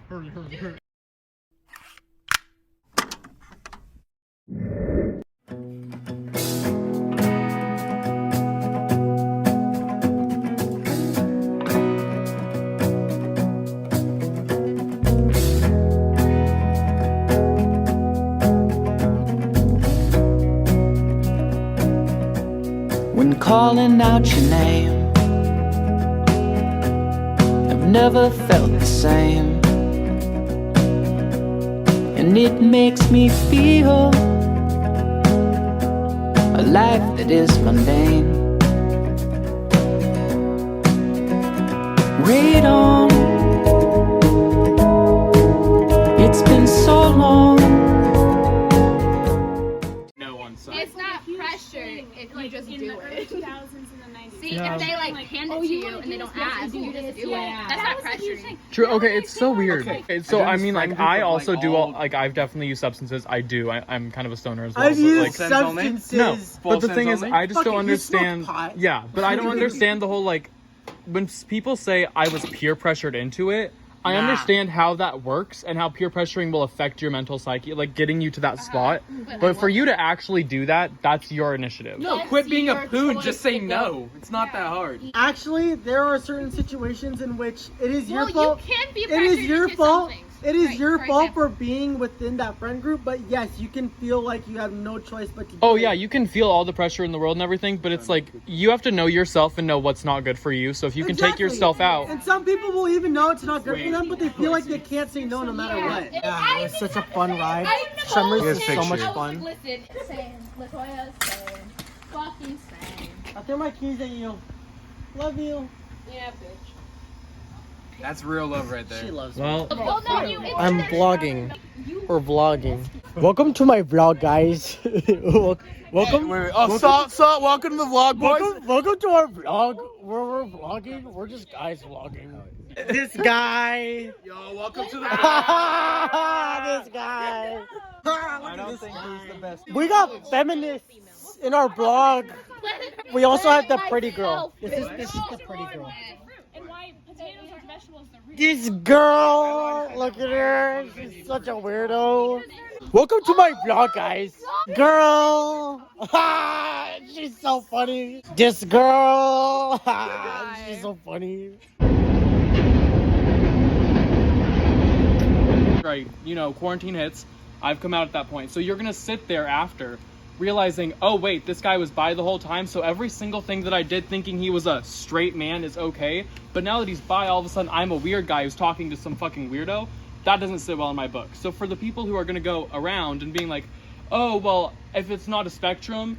Hurry. When calling out your name, I've never felt the same, and it makes me feel a life that is mundane. Read on, it's been so long. It's not pressure if you just do it. See, Yeah. if they hand it to you and they don't ask, you just do it. That's not pressure. True. Okay, it's so weird. Okay. So I Jen's mean, friend like, group I of, also like, do all- I've definitely used substances. I'm kind of a stoner as well. I've but, used like, substances. no, but the Full thing sense is, only? I just Fuck don't it, you smoke understand. pot. Yeah, but I don't understand the whole like when people say I was peer pressured into it. I Nah. understand how that works and how peer pressuring will affect your mental psyche, like getting you to that spot. But for you to actually do that, that's your initiative. No, quit being a poon. Just say no. It's not that hard. Actually, there are certain situations in which it is your Well, fault. you can be It is pressured your into fault. some things. It is Right, your for fault example. for being within that friend group. But yes, you can feel like you have no choice but to. Oh do yeah, it. you can feel all the pressure in the world and everything, but it's like you have to know yourself and know what's not good for you. So if you can take Exactly. yourself out, And some people will even know it's not good for them, but they feel like they can't say no matter what. Yeah, it was such a fun ride. Tremors is so much fun. Listen, same. Latoya, same. Fucking same. I threw my keys at you. Love you. Yeah, bitch. That's real love right there. She loves me. well, Well, no, you. I'm vlogging. Or vlogging. Welcome to my vlog, guys. Welcome. Oh, stop. Welcome to the vlog, boys. Welcome to our vlog. We're vlogging. We're just guys vlogging. This guy. Yo, welcome to the This guy. I don't think he's the best. We got feminists in our vlog. We also have the pretty girl. This is the pretty girl. And why potatoes are vegetables? They're root. This girl, look at her. She's such a weirdo. Welcome to my vlog, guys. Girl. She's so funny. This girl. She's so funny. right, quarantine hits. I've come out at that point. So you're going to sit there after realizing, oh wait, this guy was bi the whole time. So every single thing that I did thinking he was a straight man is okay. But now that he's bi, all of a sudden I'm a weird guy who's talking to some fucking weirdo. That doesn't sit well in my book. So for the people who are going to go around and being like, oh, well, if it's not a spectrum,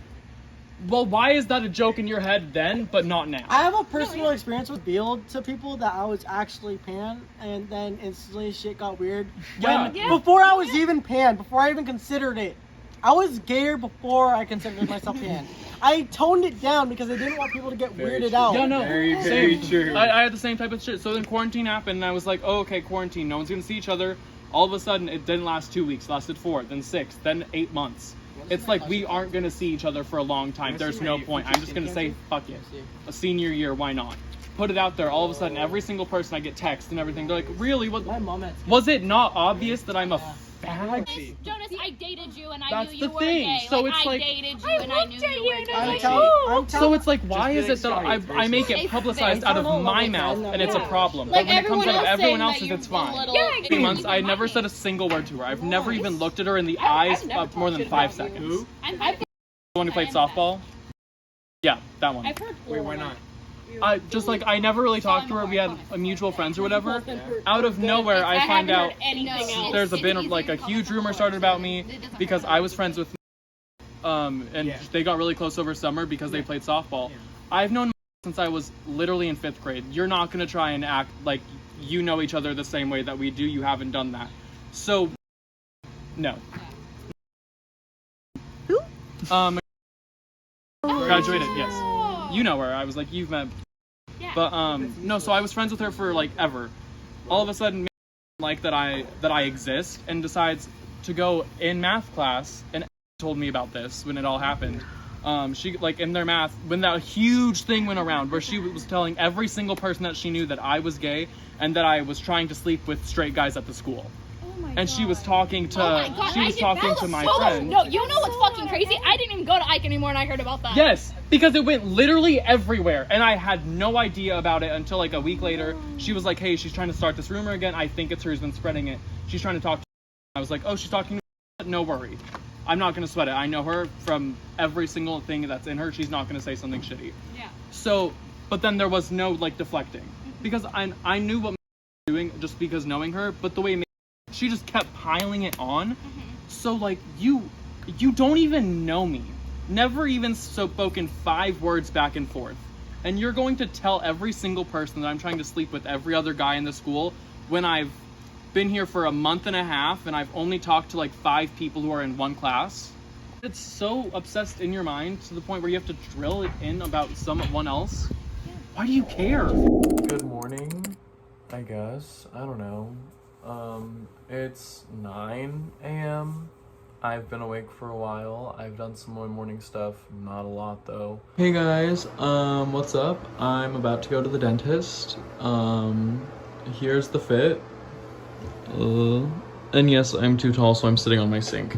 well, why is that a joke in your head then, but not now? I have a personal experience with revealed to people that I was actually pan, and then instantly shit got weird. Yeah. Before I was even pan, before I even considered it, I was gayer before I considered myself pan. I toned it down because I didn't want people to get weirded out. Yeah, no, Very same. true. I had the same type of shit. So then quarantine happened, and I was like, oh, okay, quarantine. No one's gonna see each other. All of a sudden, it didn't last 2 weeks. Lasted 4, then 6, then 8 months. It's like we aren't gonna see each other for a long time. There's no point. I'm just gonna say, fuck it. A senior year, why not? Put it out there. All of a sudden, every single person I get text and everything, they're like, really? What? My mom had Was it not obvious that I'm a fag? Jonas, I dated you and I That's knew the you were thing. gay. So like, it's I like- dated you and I knew you were gay. So it's like, why is Just it that getting I make it publicized out of my mouth and it's a problem? Like But when it comes out of everyone else's, it's fine. Yeah, 3 months, I never said a single word to her. I've never even looked at her in the eyes more than 5 seconds. I've The one who played softball? Yeah, that one. heard Wait, why not? I never really talked to her. We had mutual friends or whatever. Out of nowhere, I find out anything else. there's been like a huge rumor started about me because I was friends with and they got really close over summer because they played softball. I've known since I was literally in 5th grade. You're not gonna try and act like you know each other the same way that we do. You haven't done that. So no. Who? Graduated, yes. You know her. I was like, you've met. Yeah. But no, so I was friends with her for like ever. All of a sudden, like that I exist, and decides to go in math class and told me about this when it all happened. She like in their math when that huge thing went around where she was telling every single person that she knew that I was gay, and that I was trying to sleep with straight guys at the school. And she was talking to my friend. No, you know what's fucking crazy? I didn't even go to Ike anymore and I heard about that. Yes, because it went literally everywhere, and I had no idea about it until like a week later. She was like, hey, she's trying to start this rumor again. I think it's her who's been spreading it. She's trying to talk to me. I was like, oh, she's talking to me. No worry. I'm not going to sweat it. I know her from every single thing that's in her. She's not going to say something shitty. Yeah. So, but then there was no like deflecting because I knew what was doing just because knowing her, but the way she just kept piling it on. So like you don't even know me. Never even spoken 5 words back and forth. And you're going to tell every single person that I'm trying to sleep with every other guy in the school when I've been here for a month and a half and I've only talked to like 5 people who are in one class. It's so obsessed in your mind to the point where you have to drill it in about someone else. Why do you care? Good morning, I guess. I don't know. It's 9 a.m. I've been awake for a while. I've done some more morning stuff, not a lot though. Hey guys, what's up? I'm about to go to the dentist. Here's the fit. And yes, I'm too tall, so I'm sitting on my sink.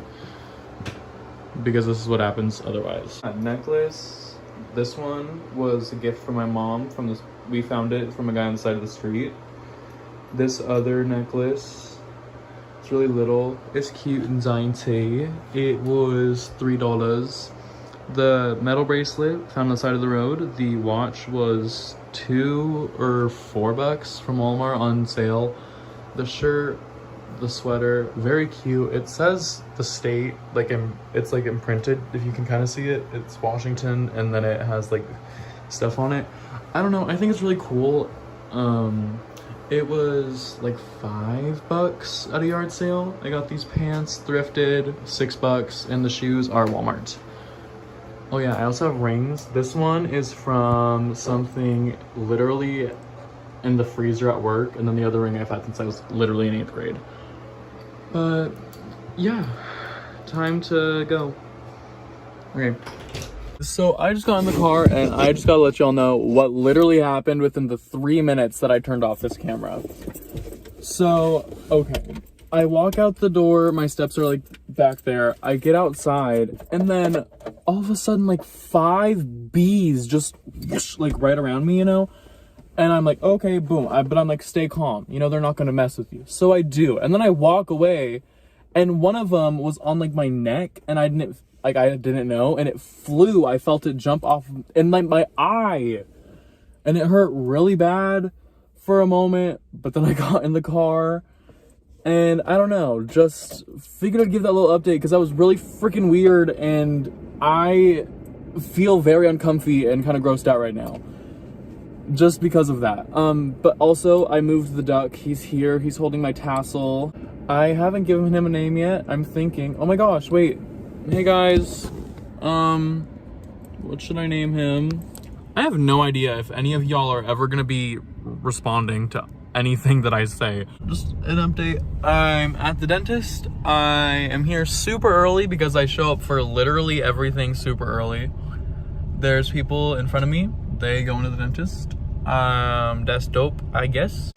Because this is what happens otherwise. A necklace. This one was a gift from my mom from this. We found it from a guy on the side of the street. This other necklace, it's really little. It's cute and dainty. It was $3. The metal bracelet found on the side of the road. The watch was $2 or $4 from Walmart on sale. The shirt, the sweater, very cute. It says the state, like it's like imprinted. If you can kind of see it, it's Washington, and then it has like stuff on it. I don't know. I think it's really cool. It was like $5 at a yard sale. I got these pants thrifted, $6, and the shoes are Walmart. Oh yeah, I also have rings. This one is from something literally in the freezer at work, and then the other ring I've had since I was literally in 8th grade. But yeah, time to go. Okay. So I just got in the car and I just gotta let y'all know what literally happened within the 3 minutes that I turned off this camera. So, okay. I walk out the door, my steps are like back there. I get outside and then all of a sudden like 5 bees just whoosh, like right around me, you know? And I'm like, okay, boom. But I'm like, stay calm. You know, they're not gonna mess with you. So I do. And then I walk away and one of them was on like my neck and I didn't know, and it flew. I felt it jump off in my eye, and it hurt really bad for a moment, but then I got in the car, and I don't know, just figured I'd give that little update, because that was really freaking weird, and I feel very uncomfy and kind of grossed out right now, just because of that. But also, I moved the duck. He's here. He's holding my tassel. I haven't given him a name yet. I'm thinking, oh my gosh, wait. Hey guys, what should I name him? I have no idea if any of y'all are ever gonna be responding to anything that I say. Just an update, I'm at the dentist. I am here super early because I show up for literally everything super early. There's people in front of me, they going to the dentist. That's dope, I guess.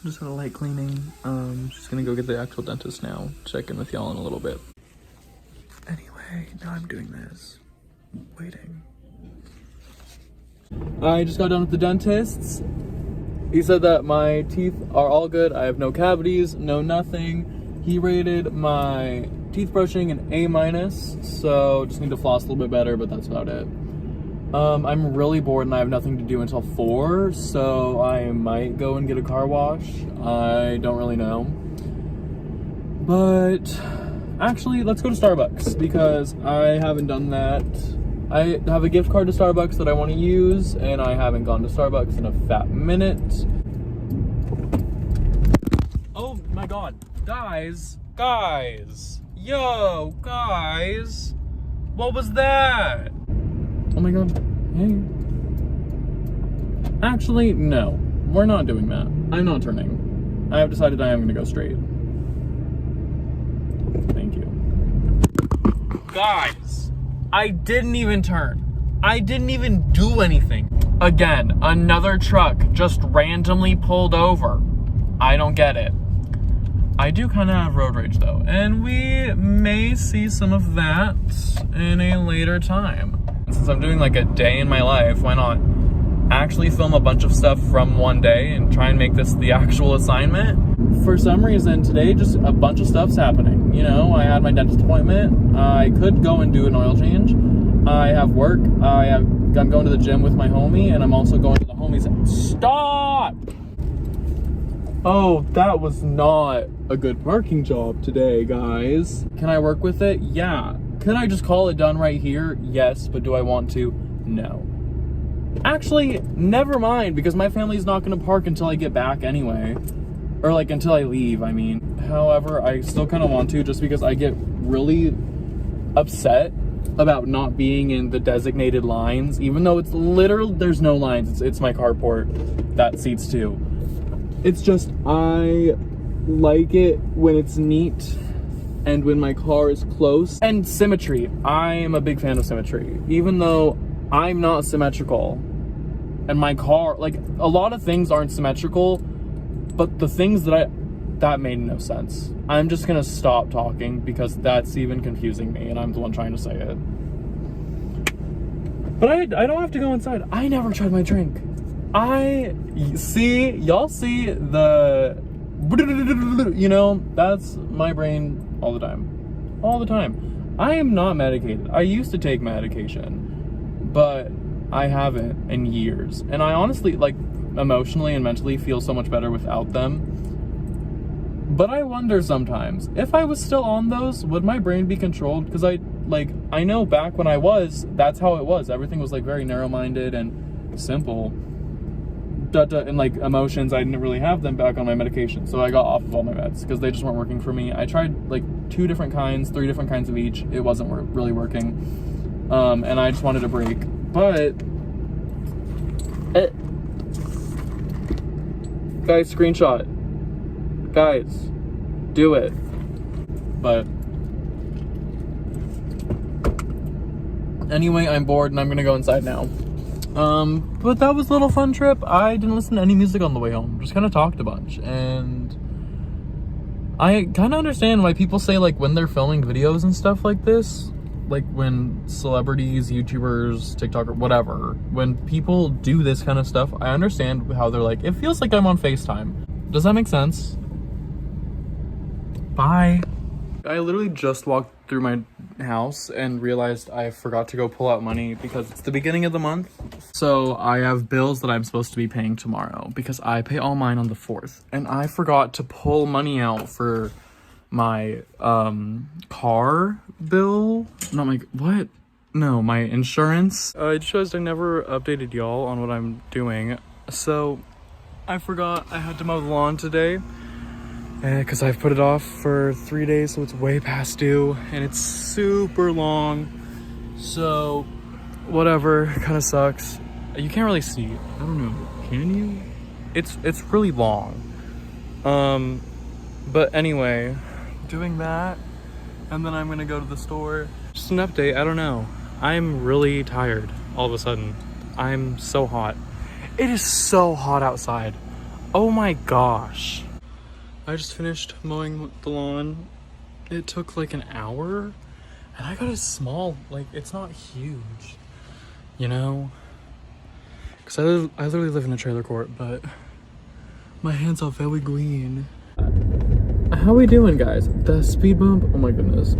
Just had a light cleaning. Just gonna go get the actual dentist now. Check in with y'all in a little bit. Anyway, now I'm doing this. Waiting. I just got done with the dentist. He said that my teeth are all good. I have no cavities, no nothing. He rated my teeth brushing an A-, so just need to floss a little bit better, but that's about it. I'm really bored and I have nothing to do until 4, so I might go and get a car wash. I don't really know. But actually, let's go to Starbucks because I haven't done that. I have a gift card to Starbucks that I want to use, and I haven't gone to Starbucks in a fat minute. Oh my god. Guys. Yo, guys. What was that? Oh my god, hey. Actually, no. We're not doing that. I'm not turning. I have decided I am gonna go straight. Thank you. Guys, I didn't even turn. I didn't even do anything. Again, another truck just randomly pulled over. I don't get it. I do kind of have road rage though, and we may see some of that in a later time. Since I'm doing like a day in my life, why not actually film a bunch of stuff from one day and try and make this the actual assignment? For some reason today, just a bunch of stuff's happening. You know, I had my dentist appointment. I could go and do an oil change. I have work. I'm going to the gym with my homie, and I'm also going to the homie's. Stop! Oh, that was not a good parking job today, guys. Can I work with it? Yeah. Could I just call it done right here? Yes, but do I want to? No. Actually, never mind, because my family's not going to park until I get back anyway. Or like until I leave, I mean. However, I still kind of want to, just because I get really upset about not being in the designated lines, even though it's literal, there's no lines. It's my carport that seats two. It's just, I like it when it's neat and when my car is close. And symmetry. I am a big fan of symmetry. Even though I'm not symmetrical. And my car, like, a lot of things aren't symmetrical, but the things that made no sense. I'm just gonna stop talking because that's even confusing me, and I'm the one trying to say it. But I don't have to go inside. I never tried my drink. Y'all see the, you know, that's my brain all the time. All the time. I am not medicated. I used to take medication, but I haven't in years. And I honestly, like, emotionally and mentally feel so much better without them. But I wonder sometimes, if I was still on those, would my brain be controlled? Because I know back when I was, that's how it was. Everything was like very narrow-minded and simple. And like emotions, I didn't really have them back on my medication. So I got off of all my meds because they just weren't working for me. I tried like 3 different kinds of each. It wasn't really working. And I just wanted a break. But guys, screenshot. Guys, do it. But anyway, I'm bored and I'm gonna go inside now. But that was a little fun trip. I didn't listen to any music on the way home. Just kind of talked a bunch. And I kind of understand why people say, like, when they're filming videos and stuff like this, like when celebrities, YouTubers, TikTok, or whatever, when people do this kind of stuff, I understand how they're like, it feels like I'm on FaceTime. Does that make sense? Bye. I literally just walked through my house and realized I forgot to go pull out money because it's the beginning of the month. So I have bills that I'm supposed to be paying tomorrow because I pay all mine on the 4th. And I forgot to pull money out for my car bill. Not my, what? No, my insurance. I just realized I never updated y'all on what I'm doing. So I forgot I had to mow the lawn today. Because I've put it off for 3 days, so it's way past due, and it's super long, so whatever, kind of sucks. You can't really see it. I don't know, can you? It's really long. But anyway, doing that, and then I'm gonna go to the store. Just an update, I don't know. I'm really tired all of a sudden. I'm so hot. It is so hot outside. Oh my gosh. I just finished mowing the lawn. It took like an hour, and I got a small, like, it's not huge, you know? Because I literally live in a trailer court, but my hands are very green. How we doing, guys? The speed bump? Oh my goodness.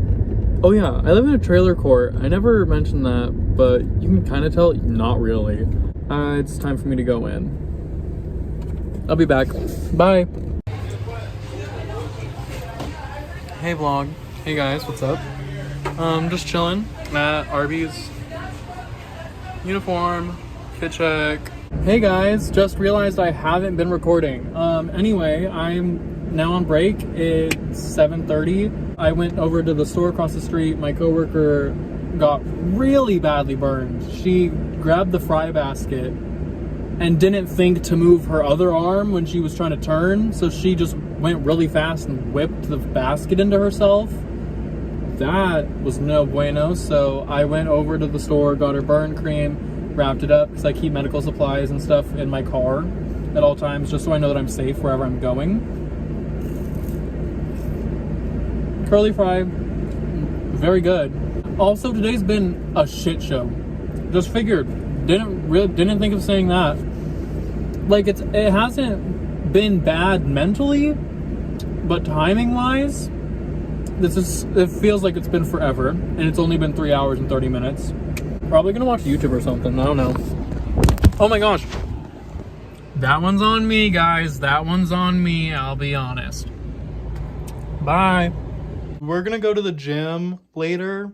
Oh yeah, I live in a trailer court. I never mentioned that, but you can kind of tell, not really. It's time for me to go in. I'll be back. Bye. Hey vlog. Hey guys, what's up? Just chilling at Arby's. Uniform, fit check. Hey guys, just realized I haven't been recording. Anyway, I'm now on break. It's 7:30. I went over to the store across the street. My coworker got really badly burned. She grabbed the fry basket and didn't think to move her other arm when she was trying to turn, so she just went really fast and whipped the basket into herself. that was no bueno. So I went over to the store, got her burn cream, wrapped it up because I keep medical supplies and stuff in my car at all times, just so I know that I'm safe wherever I'm going. Curly fry, very good. Also, today's been a shit show. Just figured, didn't think of saying that. Like, it hasn't been bad mentally, but timing wise, it feels like it's been forever, and it's only been 3 hours and 30 minutes. Probably gonna watch YouTube or something, I don't know. Oh my gosh. That one's on me, guys. That one's on me, I'll be honest. Bye. We're gonna go to the gym later,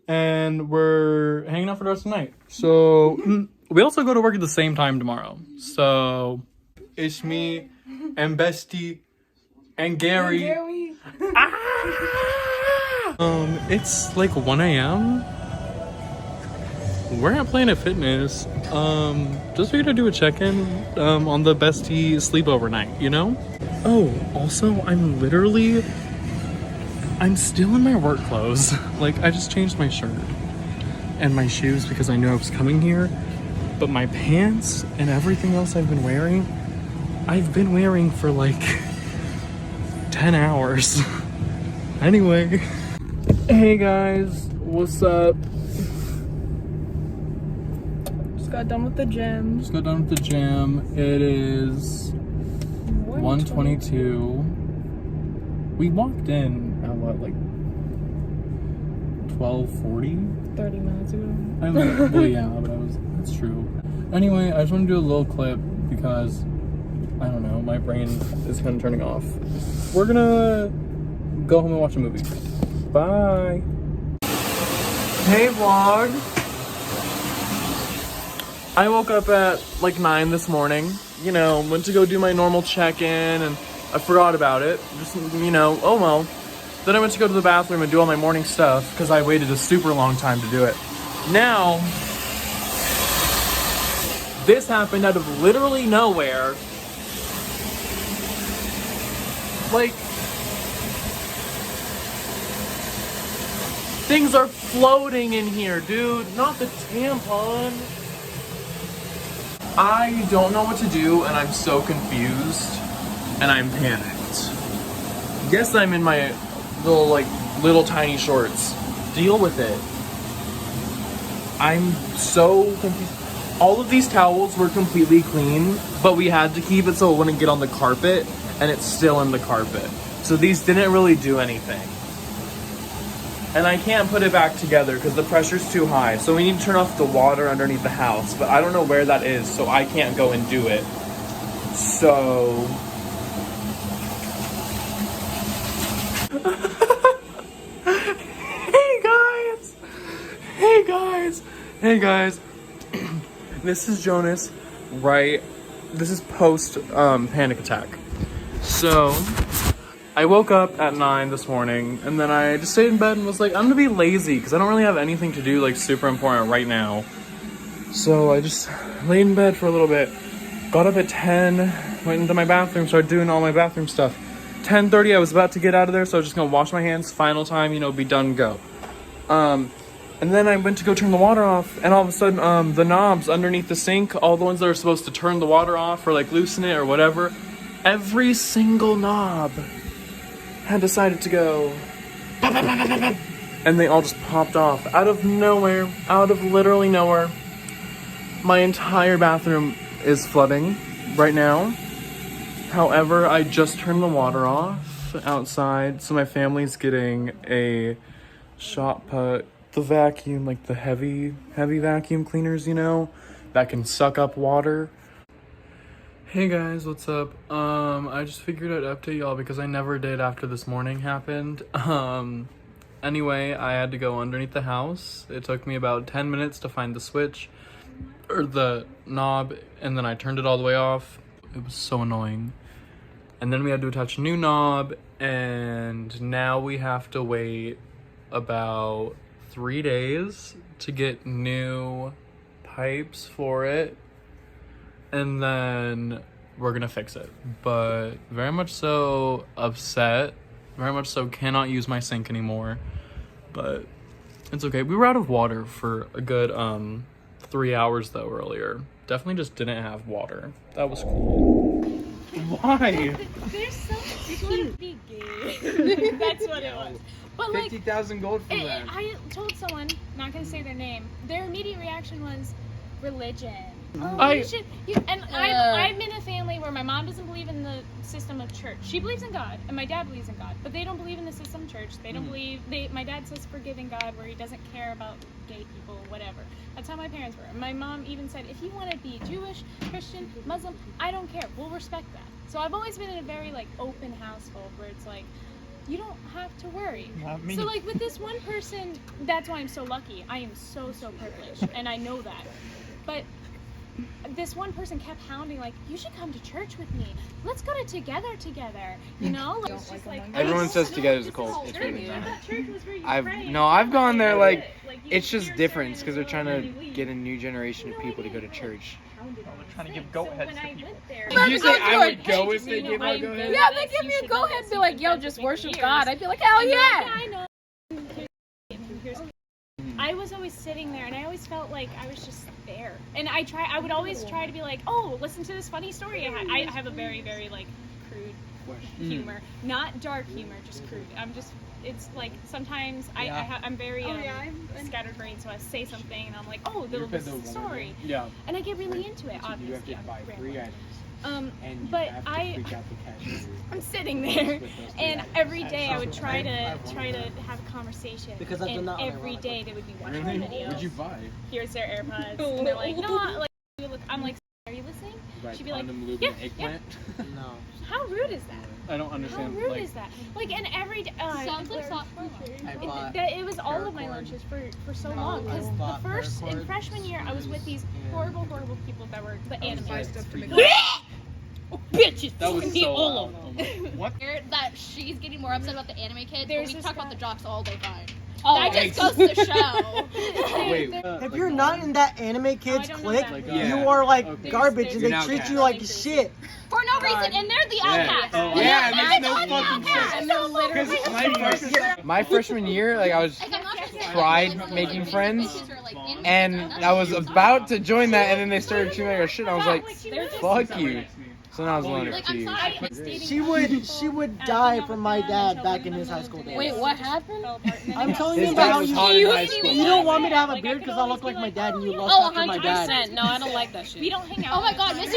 and we're hanging out for the rest of the night. So, we also go to work at the same time tomorrow. So, it's me and Bestie and Gary. It's like 1 a.m. We're at Planet Fitness. Just figured I'd do a check-in on the Bestie sleepover night, you know? Oh, also, I'm still in my work clothes. Like, I just changed my shirt and my shoes because I knew I was coming here. But my pants and everything else I've been wearing for like 10 hours. Anyway. Hey guys, what's up? Just got done with the gym. It is 1:22. We walked in at what, like 12:40? 30 minutes ago. Well, yeah, but that's true. Anyway, I just want to do a little clip because, I don't know, my brain is kind of turning off. We're gonna go home and watch a movie. Bye. Hey vlog. I woke up at like 9 this morning. You know, went to go do my normal check-in and I forgot about it. Just, you know, oh well. Then I went to go to the bathroom and do all my morning stuff because I waited a super long time to do it. Now, this happened out of literally nowhere. Like, things are floating in here, dude. Not the tampon. I don't know what to do, and I'm so confused, and I'm panicked. Yes, I'm in my little tiny shorts. Deal with it. I'm so confused. All of these towels were completely clean, but we had to keep it so it wouldn't get on the carpet, and it's still in the carpet. So these didn't really do anything. And I can't put it back together because the pressure's too high. So we need to turn off the water underneath the house, but I don't know where that is, so I can't go and do it. So... Hey guys. This is Jonas, right? This is post panic attack. So, I woke up at 9 this morning, and then I just stayed in bed and was like, I'm gonna be lazy, because I don't really have anything to do, like, super important right now. So I just laid in bed for a little bit, got up at 10, went into my bathroom, started doing all my bathroom stuff. 10:30, I was about to get out of there, so I was just gonna wash my hands, final time, you know, be done, go. And then I went to go turn the water off, and all of a sudden, the knobs underneath the sink, all the ones that are supposed to turn the water off or, like, loosen it or whatever, every single knob had decided to go pop, pop, pop, pop, pop, and they all just popped off out of nowhere, out of literally nowhere. My entire bathroom is flooding right now. However, I just turned the water off outside, so my family's getting a shot put. The vacuum, like the heavy vacuum cleaners, you know, that can suck up water. Hey guys, what's up? I just figured I'd update y'all because I never did after this morning happened. Anyway, I had to go underneath the house. It took me about 10 minutes to find the switch, or the knob, and then I turned it all the way off. It was so annoying. And then we had to attach a new knob, and now we have to wait about 3 days to get new pipes for it, and then we're gonna fix it. But very much so upset Very much so cannot use my sink anymore. But it's okay. We were out of water for a good 3 hours though earlier. Definitely just didn't have water. That was cool. Why? They're so cute. Be gay. That's what it was. But like, 50,000 gold for that. I told someone, not gonna say their name, their immediate reaction was religion. Oh, I'm in a family where my mom doesn't believe in the system of church. She believes in God, and my dad believes in God, but they don't believe in the system of church. They don't believe. My dad says forgiving God, where he doesn't care about gay people, whatever. That's how my parents were. My mom even said, if you want to be Jewish, Christian, Muslim, I don't care. We'll respect that. So I've always been in a very like open household where it's like, you don't have to worry. Not me. So like with this one person, that's why I'm so lucky. I am so privileged, and I know that. But this one person kept hounding, like, you should come to church with me. Let's go to together. You know? Like, it's just like, Everyone says so together is a cult. It's church. really I not. thought church was where you I've pray. I've gone there like you it's just hear different because they're certain trying rules to and get a new generation of people to go to church. Trying to give goat So heads when to I people. went there, Did you say I would go if they gave I me a go ahead? Yeah, they give me a go ahead. Be like, yo, just worship God. I'd be like, hell yeah. I know. I was always sitting there, and I always felt like I was just there. And I would always try to be like, oh, listen to this funny story. I have a very, very like crude humor, not dark humor, just crude. It's like sometimes I'm very scatterbrained, so I say something and I'm like, oh, this is a story. Yeah. And I get really into it, You have obviously. to buy 3 items. Um, And you but have to I- freak out the cashier. I'm sitting there, and every day I would try to have a conversation. Because that's and not what I every want. day they would be watching Really? videos. What'd you buy? Here's their AirPods, and they're like, no, like, I'm like, are you listening? You buy She'd be like, condom lube yeah, and eggplant? No. How rude is that? I don't How understand. rude like, is that? Like, and every day. Sounds like software. I bought It was all of my lunches for so long, because the first in freshman year I was with these horrible people that were the animators. Bitches! that was so loud. Oh my- What? That she's getting more upset about the anime kids, There's but we this talk about guy- the jocks all day fine. Oh, That just goes to show. Wait, If you're not in that anime kids don't know clique, that. Like, you are like okay. garbage, and You're they an treat outcast. you like shit. For no reason, and they're the outcasts. Oh, yeah, And makes they're no the fucking outcasts. sense. And they're literally My freshman year, like I was Like, I'm not just saying, tried like, making like, friends, bitches are, like, in- and I was about to join that, and then they started treating me like a shit. I was like, fuck you. So now I was loaning Like, for I'm 2 sorry. years. She would die for my dad back in his high school days. Wait, what happened? I'm telling His you dad about how was hot in high school. you don't want me to have a Like, I beard could because I look always like be my like, dad and you oh, lust yeah. after my dad. No, I don't like that shit. We don't hang out. Oh my god, Mr.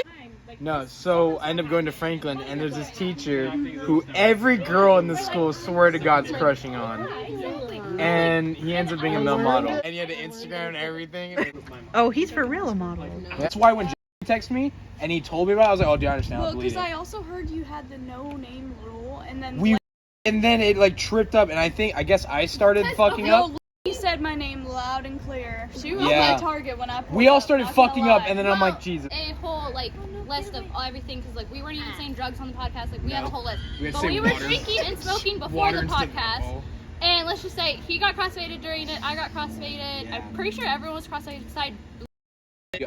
No, so I ended up going to Franklin, and there's this teacher who every girl in the school swear to God's crushing on. And he ends up being a male model. And he had an Instagram and everything. Oh, he's for real a model. That's why when texted me and he told me about it, I was like, oh, dude, I understand. I'll Well, delete because it. I also heard you had the no name rule, and then And then it like tripped up, and I guess I started fucking up. you said my name loud and clear. She was Yeah. my target when I pulled We all up, started not gonna fucking up, lie. and then I'm like, Jesus. A whole like list of everything because like we weren't even saying drugs on the podcast. Like we had a whole list, We had to but say we were water. drinking and smoking before the podcast. And let's just say he got crossfaded during it. I got crossfaded. Yeah. I'm pretty sure everyone was crossfaded beside.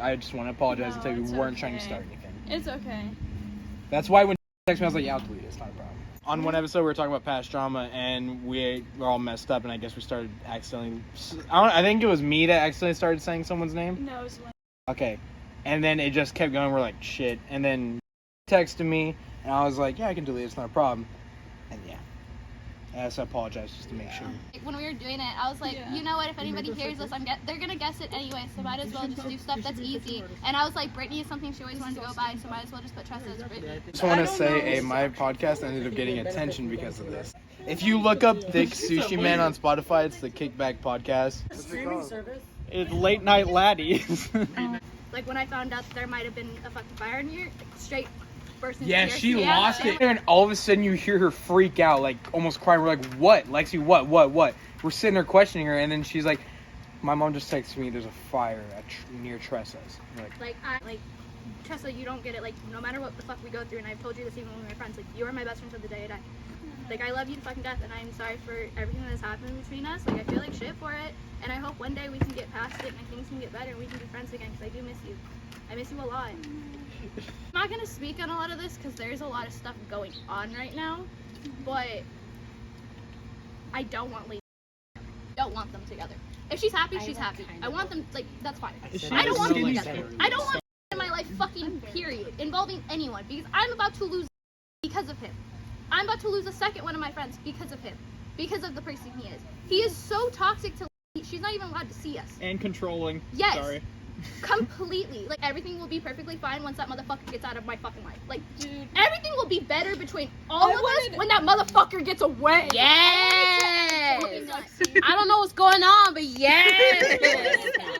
I just want to apologize and tell you we it's weren't trying to okay. start anything. It's okay. That's why when he texted me, I was like, yeah, I'll delete it. It's not a problem. On one episode, we were talking about past drama, and we were all messed up, and I guess we started accidentally. I think it was me that accidentally started saying someone's name. No, it's like, Okay. And then it just kept going. We're like, shit. And then he texted me, and I was like, yeah, I can delete it. It's not a problem. And yeah. So I apologize just to make sure. Like, when we were doing it, I was like, you know what? If anybody hears this, they're gonna guess it anyway. So might as well just do stuff that's easy. And I was like, Brittany is something she always wanted to go by, so might as well just put Tressa as Brittany. Just want to say, my podcast ended up getting attention because of this. If you look up Thick Sushi Man on Spotify, it's the Kickback Podcast. Streaming service? It's late night laddies. Like when I found out that there might have been a fucking fire in here, like, straight burst into Yeah, tears. she lost it. And all of a sudden you hear her freak out, like almost crying. We're like, what? Lexi, what? We're sitting there questioning her, and then she's like, my mom just texted me there's a fire near Tressa's. We're like, Tressa, you don't get it. Like, no matter what the fuck we go through, and I've told you this even when we were friends, like, you are my best friend till the day I die. Like, I love you to fucking death, and I'm sorry for everything that has happened between us. Like, I feel like shit for it, and I hope one day we can get past it, and things can get better, and we can be friends again, because I do miss you. I miss you a lot. I'm not gonna speak on a lot of this, because there's a lot of stuff going on right now, but I don't want Lady. Don't want them together. If she's happy, she's happy. I want them, like, that's fine. I don't want them together. I don't want in my life, fucking period, involving anyone, because I'm about to lose because of him. I'm about to lose a second one of my friends because of him, because of the person he is. He is so toxic to she's not even allowed to see us. And controlling. Yes. Sorry. Completely. Like, everything will be perfectly fine once that motherfucker gets out of my fucking life. Like, dude, everything will be better between all of us when that motherfucker gets away. Yes. I don't know what's going on, but yes.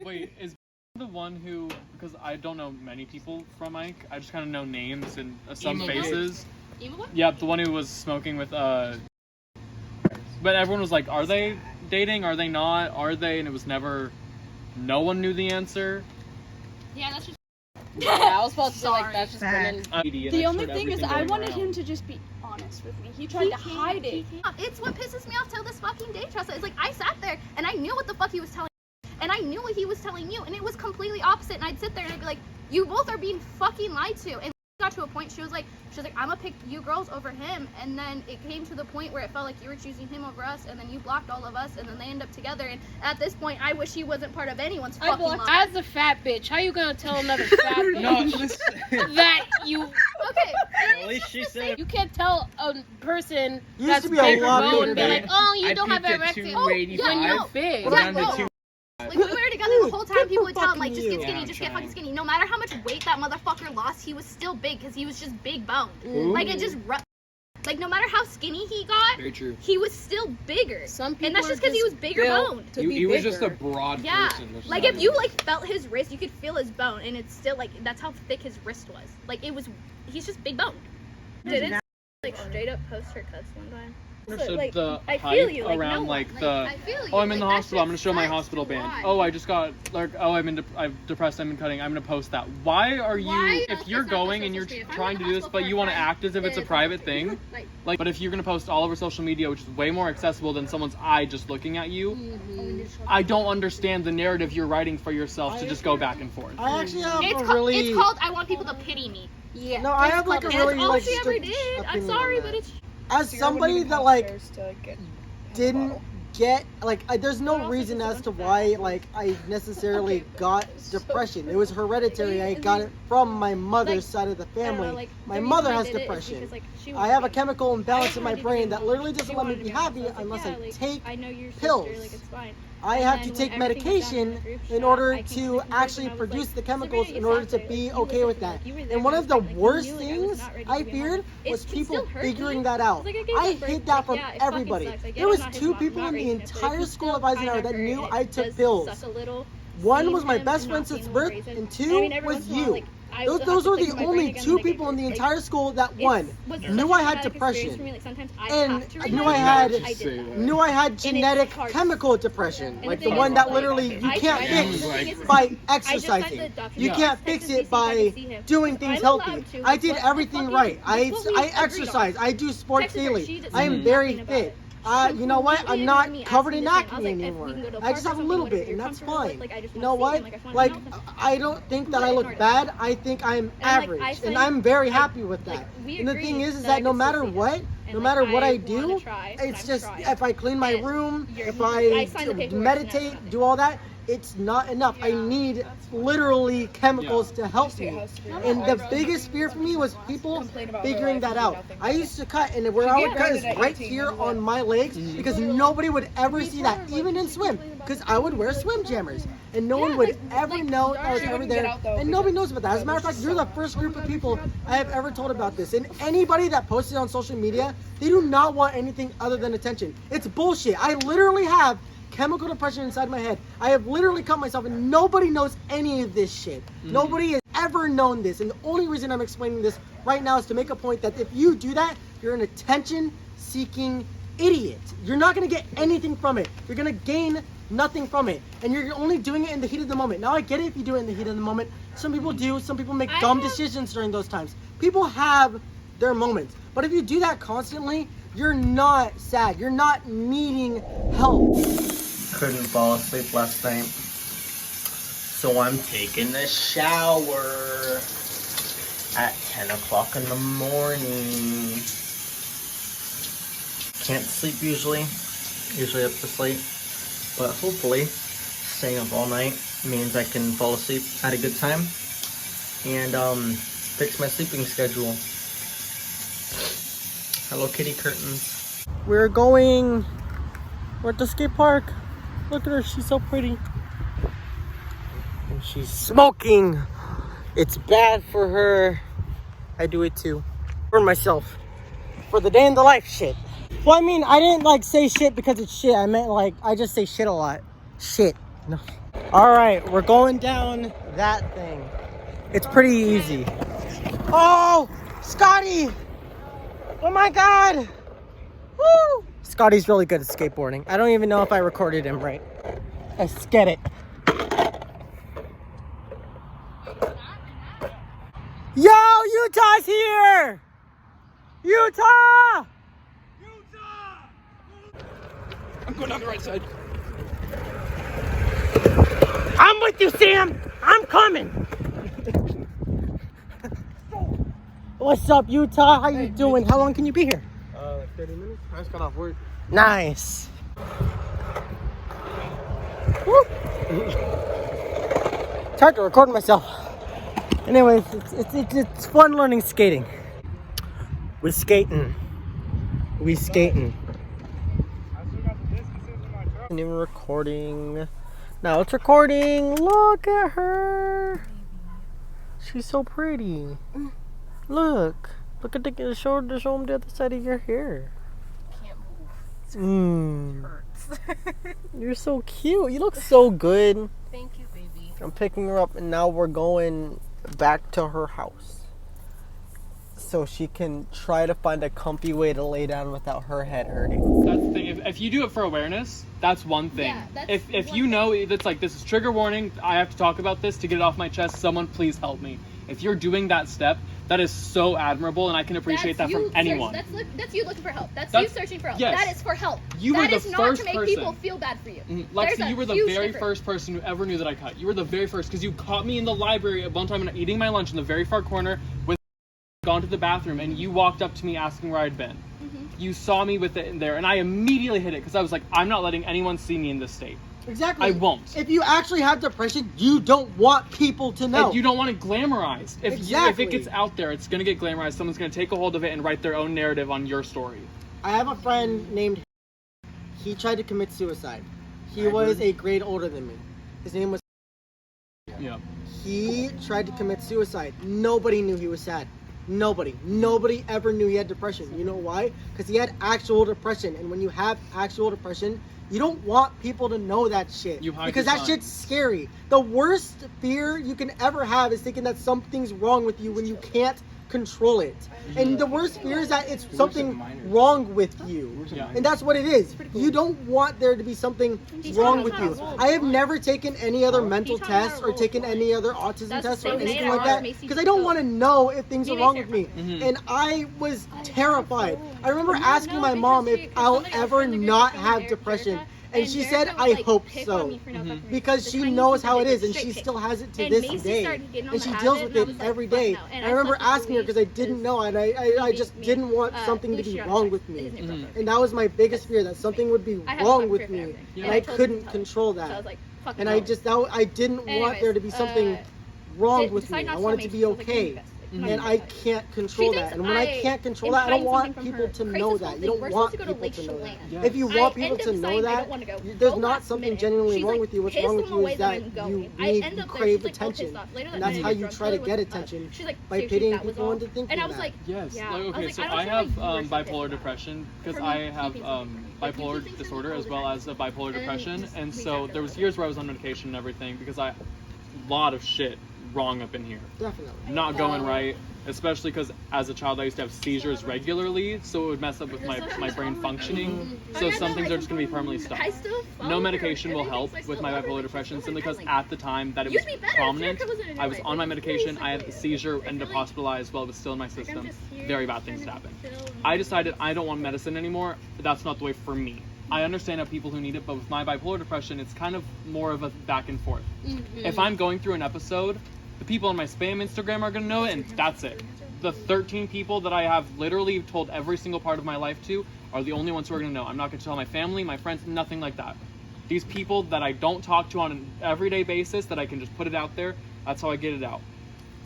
Wait, is the one who, because I don't know many people from Ike, I just kind of know names and some faces. Emo boy? Yep, the one who was smoking with, but everyone was like, are they dating? Are they not? Are they? And it was never, no one knew the answer. Yeah, that's just. Yeah, I was supposed to say, like, that's just women. The only thing is, I wanted him to just be honest with me. He tried to hide it. It's what pisses me off till this fucking day, Tressa. It's like, I sat there and I knew what the fuck he was telling me, and I knew what he was telling you, and it was completely opposite. And I'd sit there and I'd be like, you both are being fucking lied to. And got to a point, she was like, I'm gonna pick you girls over him. And then it came to the point where it felt like you were choosing him over us, and then you blocked all of us, and then they end up together. And at this point, I wish he wasn't part of anyone's fucking life. As a fat bitch, how you gonna tell another fat bitch that you? Okay. At least she said. You can't tell a person Used that's to be a bigger lot bone bigger, and be like, oh, you don't have erecting. Oh, yeah, no. Big. Yeah, no. Like, we were together the whole time, people would tell him, like, just get skinny, just get fucking skinny. No matter how much weight that motherfucker lost, he was still big, because he was just big boned. Like, it just, like, no matter how skinny he got, Very true. he was still bigger. Some people and that's just because he was bigger boned. He was just a broad person. There's Like, if you, like, felt his wrist, you could feel his bone, and it's still, like, that's how thick his wrist was. Like, it was, he's just big boned. Didn't, like, straight up post her cuss one time. Understood like, the I hype feel you, like, around no like one, the I feel you. oh, I'm in the Like, that hospital, I'm gonna shit show my sucks. hospital band. Why? Oh, I just got like I'm depressed, I'm in cutting, I'm gonna post that. Why are you if you're going and you're trying to do this but you want to act as if it's a private thing, like, but if you're gonna post all over social media, which is way more accessible than someone's eye just looking at you, I don't understand the narrative you're writing for yourself to just go back and forth. I actually have It's really. called I want people to pity me. Yeah. No, I have like a And really that's all like she ever strict did. I'm opinion sorry, on but that. it's As somebody that like didn't get like there's no reason as to why like I necessarily got depression. It was hereditary. I got it from my mother's side of the family. My mother has depression. I have a chemical imbalance in my brain that literally doesn't let me be happy unless I take pills. I have to take medication in order to actually produce the chemicals in order to be okay with that. And one of the worst things I feared was people figuring that out. I hid that from everybody. There was 2 people in the entire school of Eisenhower that knew I took pills. One was my best friend since birth, and 2 was you. Those were the only 2 people in the entire school that knew I had depression and knew I had genetic chemical depression, like the one that literally you can't fix by exercising. You can't fix it by doing things healthy. I did everything right. I exercise. I do sports daily. I am very fit. You know what? I'm not covered in acne anymore. I just have a little bit, and that's fine. You know what? Like, I don't think that I look bad. I think I'm average, and I'm very happy with that. And the thing is that no matter what I do, it's just if I clean my room, if I meditate, do all that, it's not enough. I need literally chemicals to help me. And the biggest fear for me was people figuring that out. I used to cut, and where I would cut is right here on my legs because nobody would ever see that, even in swim, because I would wear swim jammers. And no one would ever know I was ever there. And nobody knows about that. As a matter of fact, you're the first group of people I have ever told about this. And anybody that posted on social media, they do not want anything other than attention. It's bullshit. I literally have chemical depression inside my head. I have literally cut myself, and nobody knows any of this shit. Nobody has ever known this, and the only reason I'm explaining this right now is to make a point that if you do that, you're an attention-seeking idiot. You're not going to get anything from it. You're going to gain nothing from it, and you're only doing it in the heat of the moment. Now, I get it if you do it in the heat of the moment. Some people do. Some people make dumb decisions during those times. People have their moments, but if you do that constantly, you're not sad. You're not needing help. Couldn't fall asleep last night, so I'm taking a shower at 10 o'clock in the morning. Can't sleep usually, usually up this late, but hopefully staying up all night means I can fall asleep at a good time and fix my sleeping schedule. Hello Kitty curtains. We're at the skate park. Look at her, she's so pretty. And she's smoking. It's bad for her. I do it too. For myself. For the day in the life shit. Well, I mean, I didn't like say shit because it's shit. I meant like, I just say shit a lot. Shit. No. Alright, we're going down that thing. It's pretty easy. Oh! Scotty! Oh my god! Woo! Scotty's really good at skateboarding. I don't even know if I recorded him right. Let's get it. Yo, Utah's here! Utah! I'm going down the right side. I'm with you, Sam! I'm coming! What's up, Utah? How you doing? How long can you be here? Like 30 minutes. I just got off work. Nice. Woo. It's hard to record myself. Anyways, it's fun learning skating. We're skating. And even recording. Now it's recording. Look at her. She's so pretty. Look at the show them the other side of your hair. Can't move. Hurts. You're so cute. You look so good. Thank you, baby. I'm picking her up and now we're going back to her house. So she can try to find a comfy way to lay down without her head hurting. That's the thing. If you do it for awareness, that's one thing. Yeah, if you know it's like, this is trigger warning, I have to talk about this to get it off my chest, someone please help me. If you're doing that step, that is so admirable, and I can appreciate that from anyone. That's you looking for help. That's you searching for help. Yes. That is for help. You were that the is not first to make person. people feel bad for you. Lexi, you were the very first person who ever knew that I cut. You were the very first, because you caught me in the library at one time and eating my lunch in the very far corner with gone to the bathroom, and you walked up to me asking where I'd been. You saw me with it in there, and I immediately hit it because I was like, I'm not letting anyone see me in this state. Exactly. I won't. If you actually have depression, you don't want people to know. And you don't want it glamorized. If it gets out there, it's going to get glamorized. Someone's going to take a hold of it and write their own narrative on your story. I have a friend named... He tried to commit suicide. He was a grade older than me. His name was... Yeah. He tried to commit suicide. Nobody knew he was sad. Nobody ever knew he had depression. You know why? Because he had actual depression. And when you have actual depression, you don't want people to know that shit. Because that shit's scary. The worst fear you can ever have is thinking that something's wrong with you when you can't control it. And the worst fear is that it's something wrong with you. And that's what it is. You don't want there to be something wrong with you. I have never taken any other mental tests or taken any other autism tests or anything like that because I don't want to know if things are wrong with me. And I was terrified. I remember asking my mom if I'll ever not have depression. And she said, I hope so. Because she knows how it is and she still has it to this day. And she deals with it every day. And I remember asking her because I didn't know and I just didn't want something to be wrong with me. And that was my biggest fear, that something would be wrong with me. And I couldn't control that. And I didn't want there to be something wrong with me. I wanted to be okay. And I can't control that. And when I can't control that, I don't want people to know that. You don't want people to know that. If you want people to know that, there's not something genuinely wrong with you. What's wrong with you is that you crave attention. And that's how you try to get attention, by pitying people into thinking that. Yes. Okay, so I have bipolar depression because I have bipolar disorder as well as a bipolar depression. And so there was years where I was on medication and everything because a lot of shit wrong up in here. Definitely. Not going right, especially because as a child I used to have seizures regularly, so it would mess up with my brain functioning. So some things are just going to be permanently stopped. No medication will help with my bipolar depression simply because at the time that it was prominent, I was on my medication, I had a seizure, ended up hospitalized while it was still in my system. Very bad things happened. I decided I don't want medicine anymore, but that's not the way for me. I understand how people who need it, but with my bipolar depression, it's kind of more of a back and forth. If I'm going through an episode, the people on my spam Instagram are going to know it, and that's it. The 13 people that I have literally told every single part of my life to, are the only ones who are going to know. I'm not going to tell my family, my friends, nothing like that. These people that I don't talk to on an everyday basis, that I can just put it out there, that's how I get it out.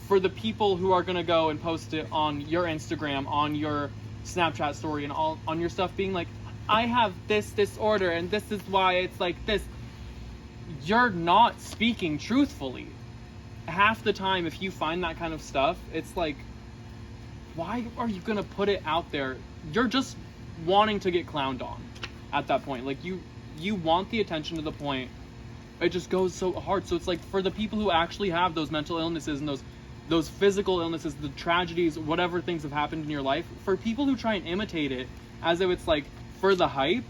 For the people who are going to go and post it on your Instagram, on your Snapchat story, and all on your stuff being like, I have this disorder and this is why it's like this, you're not speaking truthfully. Half the time, if you find that kind of stuff, it's like, why are you going to put it out there? You're just wanting to get clowned on at that point. Like, you want the attention to the point it just goes so hard. So it's like, for the people who actually have those mental illnesses and those physical illnesses, the tragedies, whatever things have happened in your life, for people who try and imitate it as if it's like for the hype,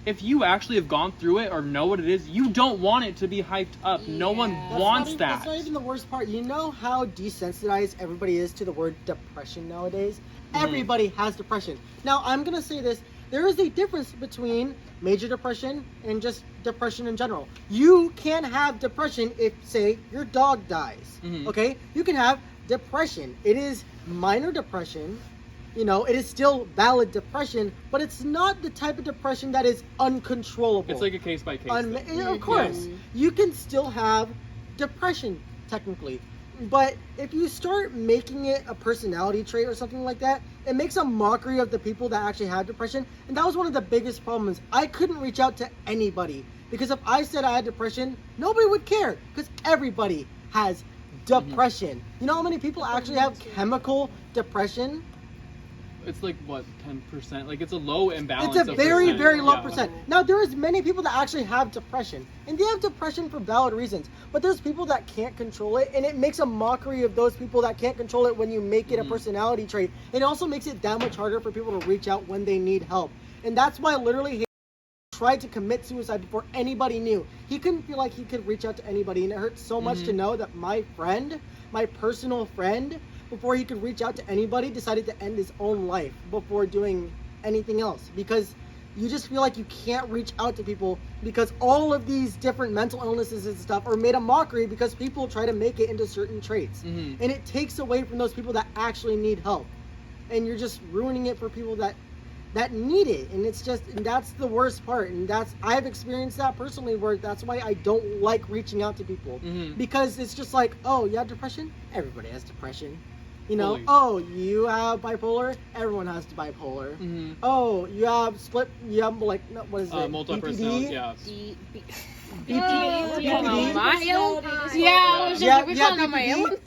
if you actually have gone through it or know what it is, you don't want it to be hyped up. Yeah. No one wants that. That's not even the worst part. You know how desensitized everybody is to the word depression nowadays? Everybody has depression. Now, I'm going to say this. There is a difference between major depression and just depression in general. You can have depression if, say, your dog dies. Okay? You can have depression. It is minor depression. You know, it is still valid depression, but it's not the type of depression that is uncontrollable. It's like a case by case. Of course. You can still have depression, technically. But if you start making it a personality trait or something like that, it makes a mockery of the people that actually have depression. And that was one of the biggest problems. I couldn't reach out to anybody. Because if I said I had depression, nobody would care. Because everybody has depression. You know how many people actually have chemical depression? It's like, what, 10%? Like, it's a low imbalance. It's a very, very low percent. Now, there is many people that actually have depression. And they have depression for valid reasons. But there's people that can't control it. And it makes a mockery of those people that can't control it when you make it a personality trait. It also makes it that much harder for people to reach out when they need help. And that's why literally he tried to commit suicide before anybody knew. He couldn't feel like he could reach out to anybody. And it hurts so much to know that my friend, my personal friend, before he could reach out to anybody, decided to end his own life before doing anything else. Because you just feel like you can't reach out to people because all of these different mental illnesses and stuff are made a mockery because people try to make it into certain traits. And it takes away from those people that actually need help. And you're just ruining it for people that need it. And it's just, and that's the worst part. And I've experienced that personally, where that's why I don't like reaching out to people. Because it's just like, oh, you have depression? Everybody has depression. You know, oh, you have bipolar? Everyone has bipolar. Oh, you have like, what is it? Multiple personality, yeah. BPD.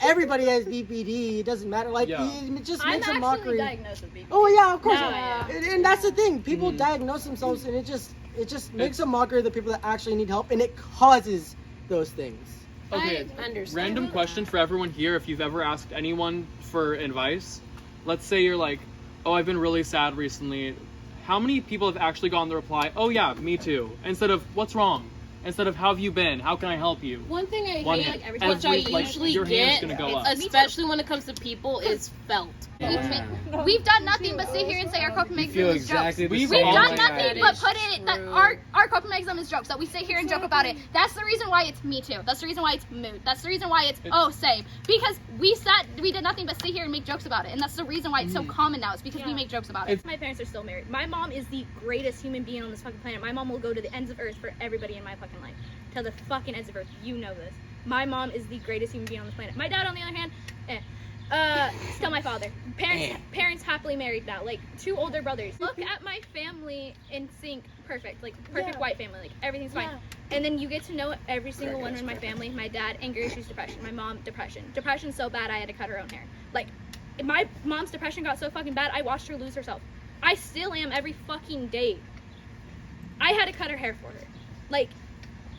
Everybody has BPD. It doesn't matter. Like, it just makes a mockery. Diagnosed with BPD. Oh yeah, of course. And that's the thing. People diagnose themselves, and it just makes a mockery of the people that actually need help, and it causes those things. Okay, random question for everyone here. If you've ever asked anyone for advice, let's say you're like, oh, I've been really sad recently. How many people have actually gotten the reply, oh yeah, me too? Instead of, what's wrong? Instead of, how have you been? How can I help you? One thing I hate, which I usually get, especially when it comes to people, is felt. We've done nothing but sit here and say our coping mechanism is jokes. We've done nothing but put it that our coping mechanism is jokes. That we sit here and joke about it. That's the reason why it's me too. That's the reason why it's mood. That's the reason why it's same. Because we did nothing but sit here and make jokes about it, and that's the reason why it's so common now. It's because we make jokes about it. My parents are still married. My mom is the greatest human being on this fucking planet. My mom will go to the ends of earth for everybody in my fucking life. To the fucking ends of earth. You know this. My mom is the greatest human being on this planet. My dad, on the other hand, still my father. Parents happily married now. Like, 2 older brothers. Look at my family in sync. Perfect. Like, perfect white family. Like, everything's fine. And then you get to know every single one in my family. My dad, anger issues, depression. My mom, depression. Depression so bad I had to cut her own hair. Like, my mom's depression got so fucking bad, I watched her lose herself. I still am every fucking day. I had to cut her hair for her. Like,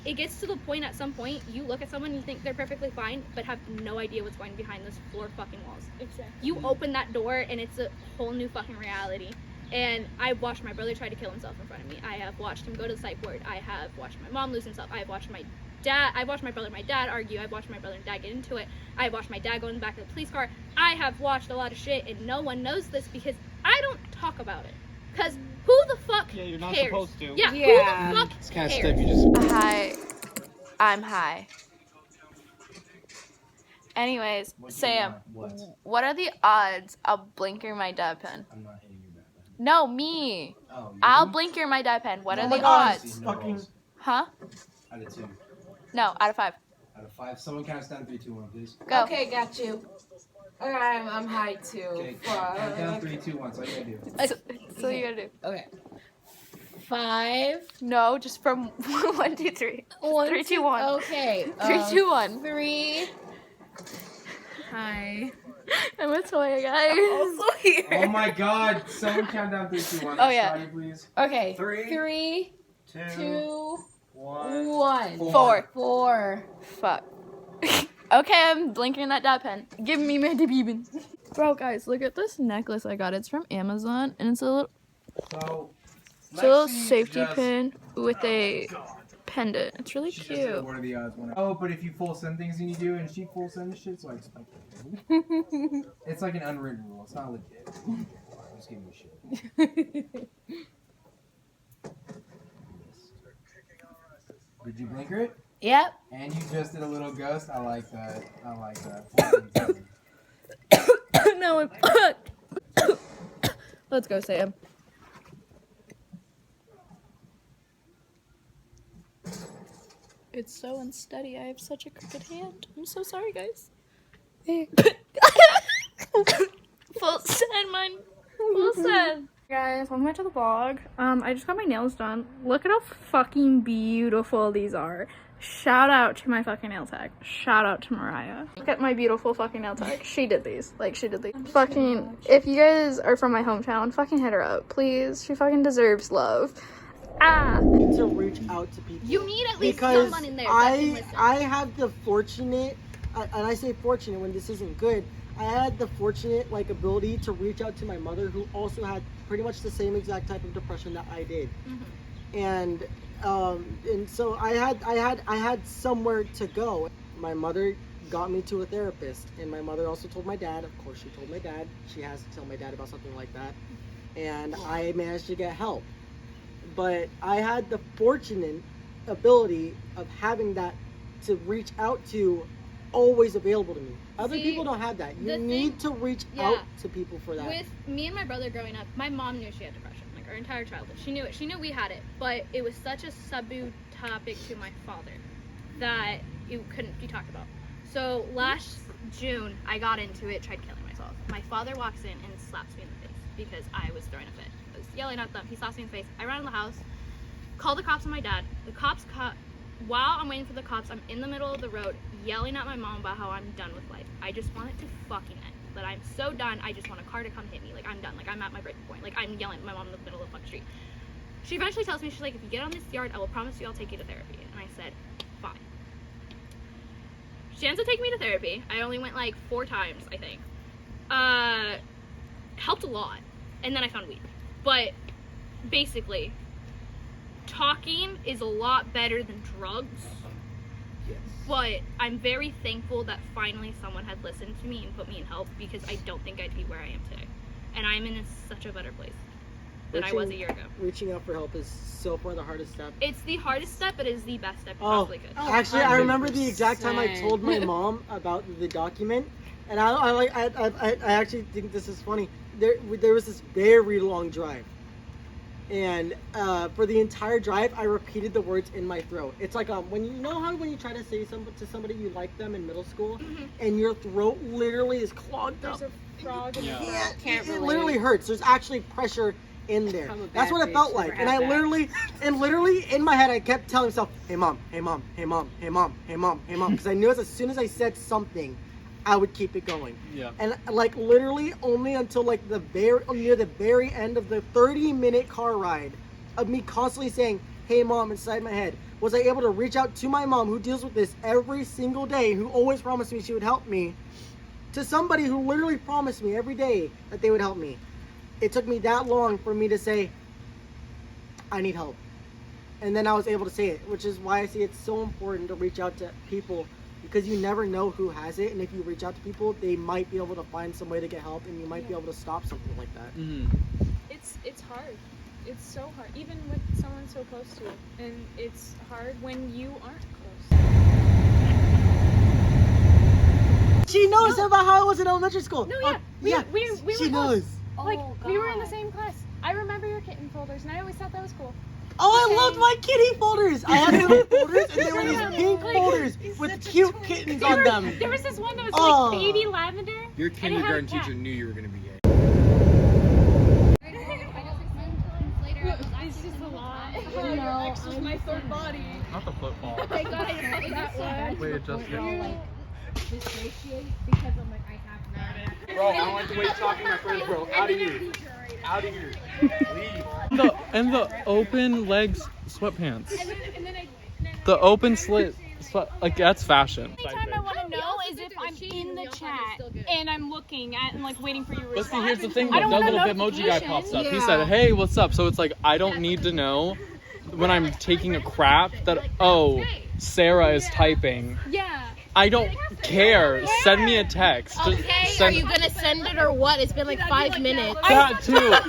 it gets to the point, at some point, you look at someone and you think they're perfectly fine, but have no idea what's going behind those 4 fucking walls. Exactly. You open that door and it's a whole new fucking reality. And I watched my brother try to kill himself in front of me. I have watched him go to the psych ward. I have watched my mom lose himself. I have watched my brother and my dad argue. I've watched my brother and dad get into it. I have watched my dad go in the back of the police car. I have watched a lot of shit, and no one knows this because I don't talk about it. Because who the fuck cares? You're not supposed to. Yeah, who the fuck It's kind of cares? stuff you just... Hi. I'm high. Anyways, Sam, what are the odds I'll blinker my dab pen? I'm not hitting your dab pen. No, me. Oh, you? I'll blink your my die pen. What are my the God, odds? fucking. Huh? Out of 2. No, out of 5. Out of 5. Someone counts down 3, 2, 1, please. Go. Okay, got you. Alright, I'm high too. Okay, count down 3, 2, 1. So all you gotta do. That's all you gotta do. Okay. 5. No, just from 1, 2, 3. 3, 2, 1. Okay. 3, 2, 1. 3. Hi. I'm a toy, guys. Also here. Oh my God! Someone count down 3, 2, 1. Oh, yeah. Scotty, please. Okay. 3, 2, 1. 1. 4. 4. Fuck. Okay, I'm blinking that die pen. Give me my baby. Bro, guys, look at this necklace I got. It's from Amazon, and it's a little, So, safety pin with a pendant. It's really she just said, cute. what are the odds? Oh, but if you full send things and you do, and she full send shit, so I expect it. It's like an unwritten rule. It's not legit. Just give me shit. Did you blinker it? Yep. And you just did a little ghost? I like that. I like that. No, I'm Let's go, Sam. It's so unsteady. I have such a crooked hand. I'm so sorry, guys. Full send, mine. Full send. Guys, welcome back to the vlog. I just got my nails done. Look at how fucking beautiful these are. Shout out to my fucking nail tech. Shout out to Mariah. Look at my beautiful fucking nail tech. She did these. Like, she did these. Fucking, if you guys are from my hometown, fucking hit her up, please. She fucking deserves love. Ah! To reach out to people. You need at least because someone in there that can listen. I have the fortunate, and I say fortunate when this isn't good, I had the fortunate ability to reach out to my mother, who also had pretty much the same exact type of depression that I did. And so I had somewhere to go. My mother got me to a therapist, and my mother also told my dad. Of course, she told my dad. She has to tell my dad about something like that, and I managed to get help. But I had the fortunate ability of having that to reach out to, always available to me. Other people don't have that. You need to reach out to people for that. With me and my brother growing up, my mom knew she had depression. Our entire childhood. She knew it. She knew we had it, but it was such a taboo topic to my father that it couldn't be talked about. So last June, I got into it, tried killing myself. My father walks in and slaps me in the face because I was throwing a fit. I was yelling at them. He slaps me in the face. I run in the house, call the cops on my dad. The cops while I'm waiting for the cops, I'm in the middle of the road yelling at my mom about how I'm done with life. I just want it to fucking end. That I'm so done, I just want a car to come hit me. Like, I'm done. Like, I'm at my breaking point. Like, I'm yelling at my mom in the middle of the fucking street. She eventually tells me, she's like, if you get on this yard, I will promise you I'll take you to therapy. And I said, fine. She ends up taking me to therapy. I only went like 4 times, I think. Helped a lot. And then I found weed. But basically, talking is a lot better than drugs. But I'm very thankful that finally someone had listened to me and put me in help, because I don't think I'd be where I am today. And I'm in such a better place than I was a year ago. Reaching out for help is so far the hardest step. It's the hardest step, but it is the best step you possibly could. Actually, I remember the exact time I told my mom about the document, and I actually think this is funny. There was this very long drive. And for the entire drive, I repeated the words in my throat. It's like when you try to say something to somebody you like them in middle school, and your throat literally is clogged up. There's a frog in your Yeah, throat. it literally hurts. There's actually pressure in there. That's what it felt like. And I literally in my head, I kept telling myself, "Hey mom, hey mom, hey mom, hey mom, hey mom, hey mom," because I knew as soon as I said something, I would keep it going. Yeah. And literally only until near the very end of the 30-minute car ride of me constantly saying, "Hey mom," inside my head, was I able to reach out to my mom, who deals with this every single day, who always promised me she would help me, to somebody who literally promised me every day that they would help me. It took me that long for me to say, I need help. And then I was able to say it, which is why I say it's so important to reach out to people, because you never know who has it, and if you reach out to people, they might be able to find some way to get help, and you might be able to stop something like that. It's hard. It's so hard, even with someone so close to it, and it's hard when you aren't close. She knows about how it was in elementary school. No, yeah, we were she close. knows. Like we were in the same class. I remember your kitten folders, and I always thought that was cool. Oh, I loved my kitty folders. I had little folders, and there were these pink folders with cute kittens on them. There was this one that was like baby lavender. Your kindergarten teacher knew you were gonna be gay. It's just a lot. X is my third body. Not the football. Okay, got it. That one. Wait, just Bro, I don't like the way you're talking to my friends, bro. Out of here. Out of here. Leave. And the open legs sweatpants. The open slit like that's fashion. The only time I want to know is if I'm in the chat and I'm looking at and like waiting for your response. But see, here's the thing, that little Bitmoji guy pops up. He said, "Hey, what's up?" So it's like I don't need to know when I'm taking a crap that Sarah is typing. Yeah. I don't care. Send me a text. Okay, are you gonna send it or what? It's been like 5 minutes. That too. But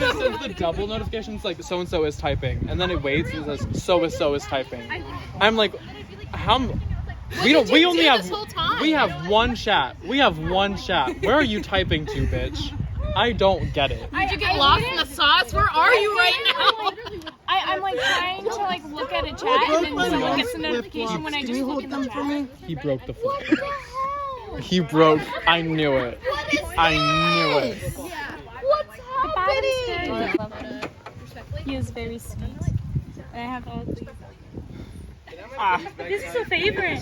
it says the double notifications, like so and so is typing, and then it waits and it says so is typing. I'm like, how? We only have one chat. We have one chat. Where are you typing to, bitch? I don't get it. Did you get lost in the sauce? Where are you right now? I'm like trying to like look at a chat and then someone gets a notification when I just look in the chat. He broke the flip. He broke. I knew it. I knew it. What's happening? He is very sweet. And I have all these. This is a favorite.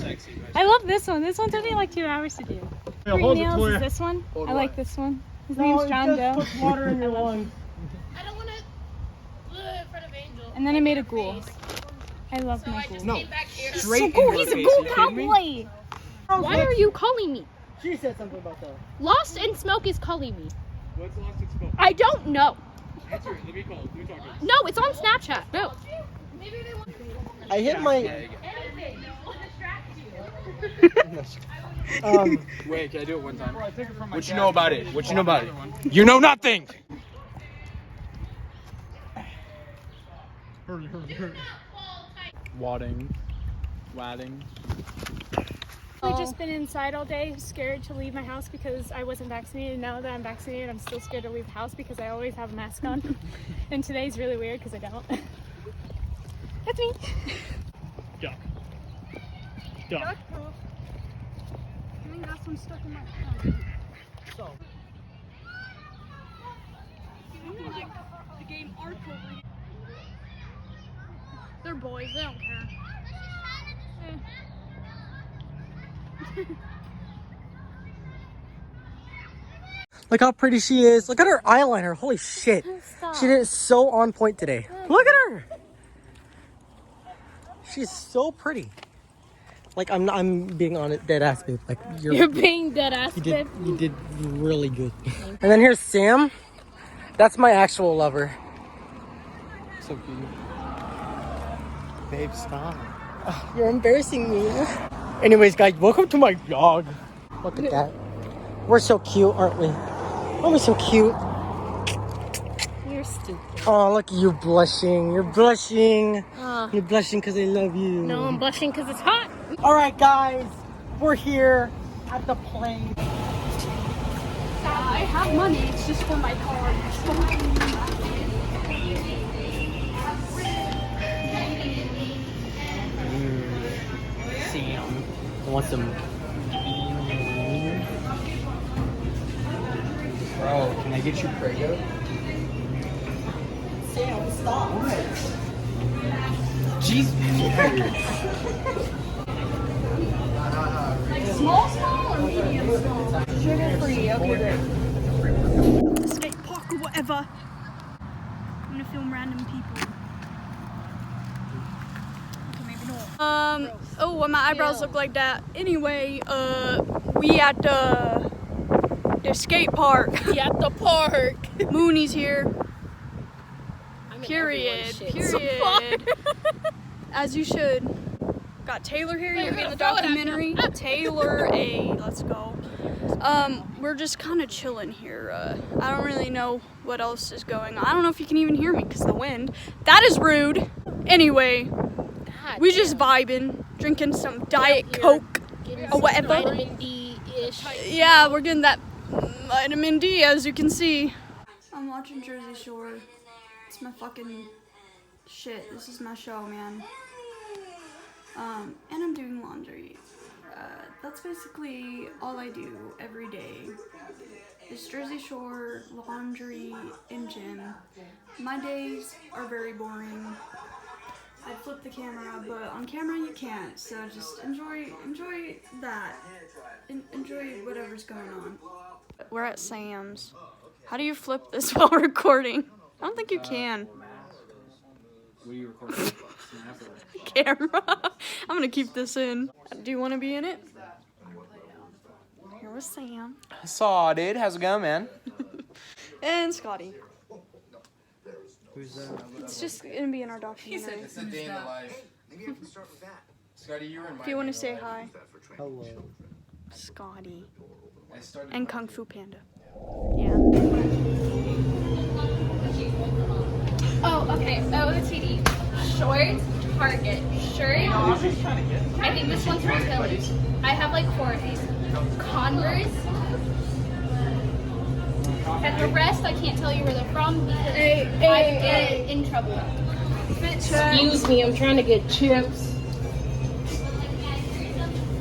I love this one. This one took me like 2 hours to do. Three nails is this one. I like this one. His name's John Doe. Put water in your lungs. I don't want to in front of Angel. And then I made a ghoul. I love my ghoul. No. He's so cool. He's a ghoul cowboy. Why are you calling me? She said something about that. Lost in Smoke is calling me. What's Lost in Smoke? I don't know. Answer it. Let me call. Let me talk to him. No, it's on Snapchat. No. I hit my. Wait, can I do it one time? What you know about it? What you know about it? You know nothing! Wadding. I've just been inside all day, scared to leave my house because I wasn't vaccinated. Now that I'm vaccinated, I'm still scared to leave the house because I always have a mask on. And today's really weird because I don't. That's me. Duck. Duck poop. I think that's one stuck in my tongue. So. Like the game Arc over here. They're boys, they don't care. Look how pretty she is. Look at her eyeliner. Holy shit. Stop. She did it so on point today. Look at her. She's so pretty. Like I'm being on it dead ass, babe. Like You're being dead ass, you did really good. And then here's Sam. That's my actual lover. So cute. Babe, stop. You're embarrassing me. Anyways, guys, welcome to my vlog. Look at that. We're so cute, aren't we? Aren't we so cute? You're stupid. Oh, look at you blushing. You're blushing. You're blushing because I love you. No, I'm blushing because it's hot. All right, guys. We're here at the plane. I have money, it's just for my car. Sam. I want some. Bro, can I get you Prego? Sam, stop. Jesus. Small or medium small? Sugar free, okay, great. Skate park or whatever. I'm gonna film random people. Okay, maybe not. Oh, well, my eyebrows look like that. Anyway, we at the skate park. We at the park. Mooney's here. I'm in Period. everyone's shit so Period. As you should. Got Taylor here. You're in the documentary. Taylor A. Let's go. We're just kind of chilling here. I don't really know what else is going on. I don't know if you can even hear me because of the wind. That is rude. Anyway, we just vibing, drinking some Diet Coke or whatever. Vitamin D-ish. Yeah, we're getting that vitamin D, as you can see. I'm watching Jersey Shore. It's my fucking shit. This is my show, man. And I'm doing laundry. That's basically all I do every day. It's Jersey Shore, laundry, and gym. My days are very boring. I'd flip the camera, but on camera you can't. So just enjoy that. Enjoy whatever's going on. We're at Sam's. How do you flip this while recording? I don't think you can. What are you recording? Camera. I'm gonna keep this in. Do you want to be in it? Here was Sam. Saw, dude. How's it going, man? And Scotty. Who's that? It's just gonna be in our documentary. It's a day in the life. Scotty, you were in my If you want to say hi. Hello. Scotty. I started And Kung Fu Panda. Yeah. Oh, okay. OOTD. Shorts, Target. Shirt. I think this one's from Philly. I have like 4 of these. Converse. And the rest, I can't tell you where they're from because I get in trouble. Excuse me, I'm trying to get chips.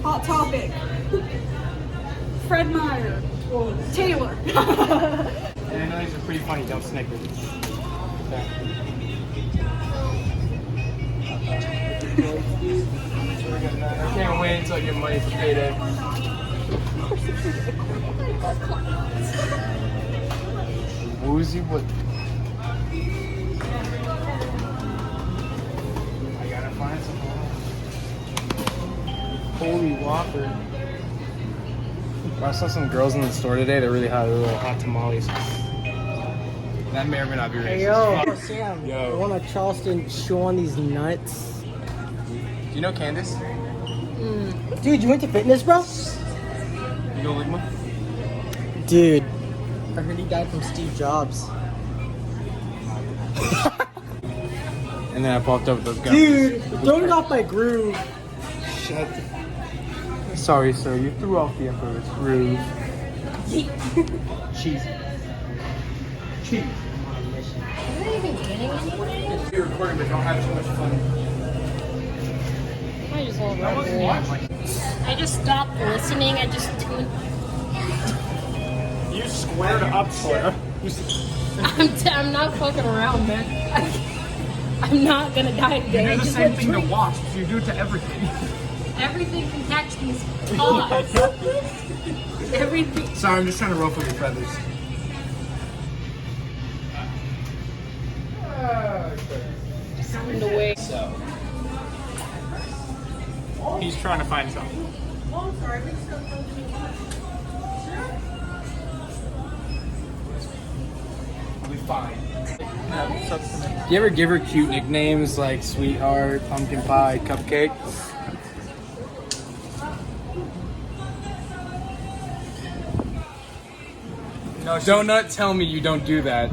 Hot Topic. Fred Meyer. Taylor. Yeah, I know these are pretty funny. Don't snicker. I can't wait until I get money for payday. Woozy, what? I gotta find some. Holy Whopper. I saw some girls in the store today. They're really hot. They're little hot tamales. That may or may not be racist. Hey, yo. Sam. Yo. I want a Charleston chew on these nuts. Do you know Candace? Dude, you went to fitness, bro? You know Ligma? Dude. I heard he died from Steve Jobs. And then I popped up with those guys. Dude, don't get off my groove. Shut the... Sorry, sir. You threw off the Emperor's groove. Cheese. Cheese. Are they even getting anything? You're recording, but don't have too much fun. I just won't I just stopped listening. I just tuned. You squared up, sir. I'm not fucking around, man. I'm not gonna die today. You do the same thing to wasps. You do it to everything. Everything can catch these paws. Everything. Sorry, I'm just trying to ruffle your feathers. Something to wait. So. He's trying to find something. We'll be fine. Do you ever give her cute nicknames like Sweetheart, Pumpkin Pie, Cupcake? No, don't tell me you don't do that.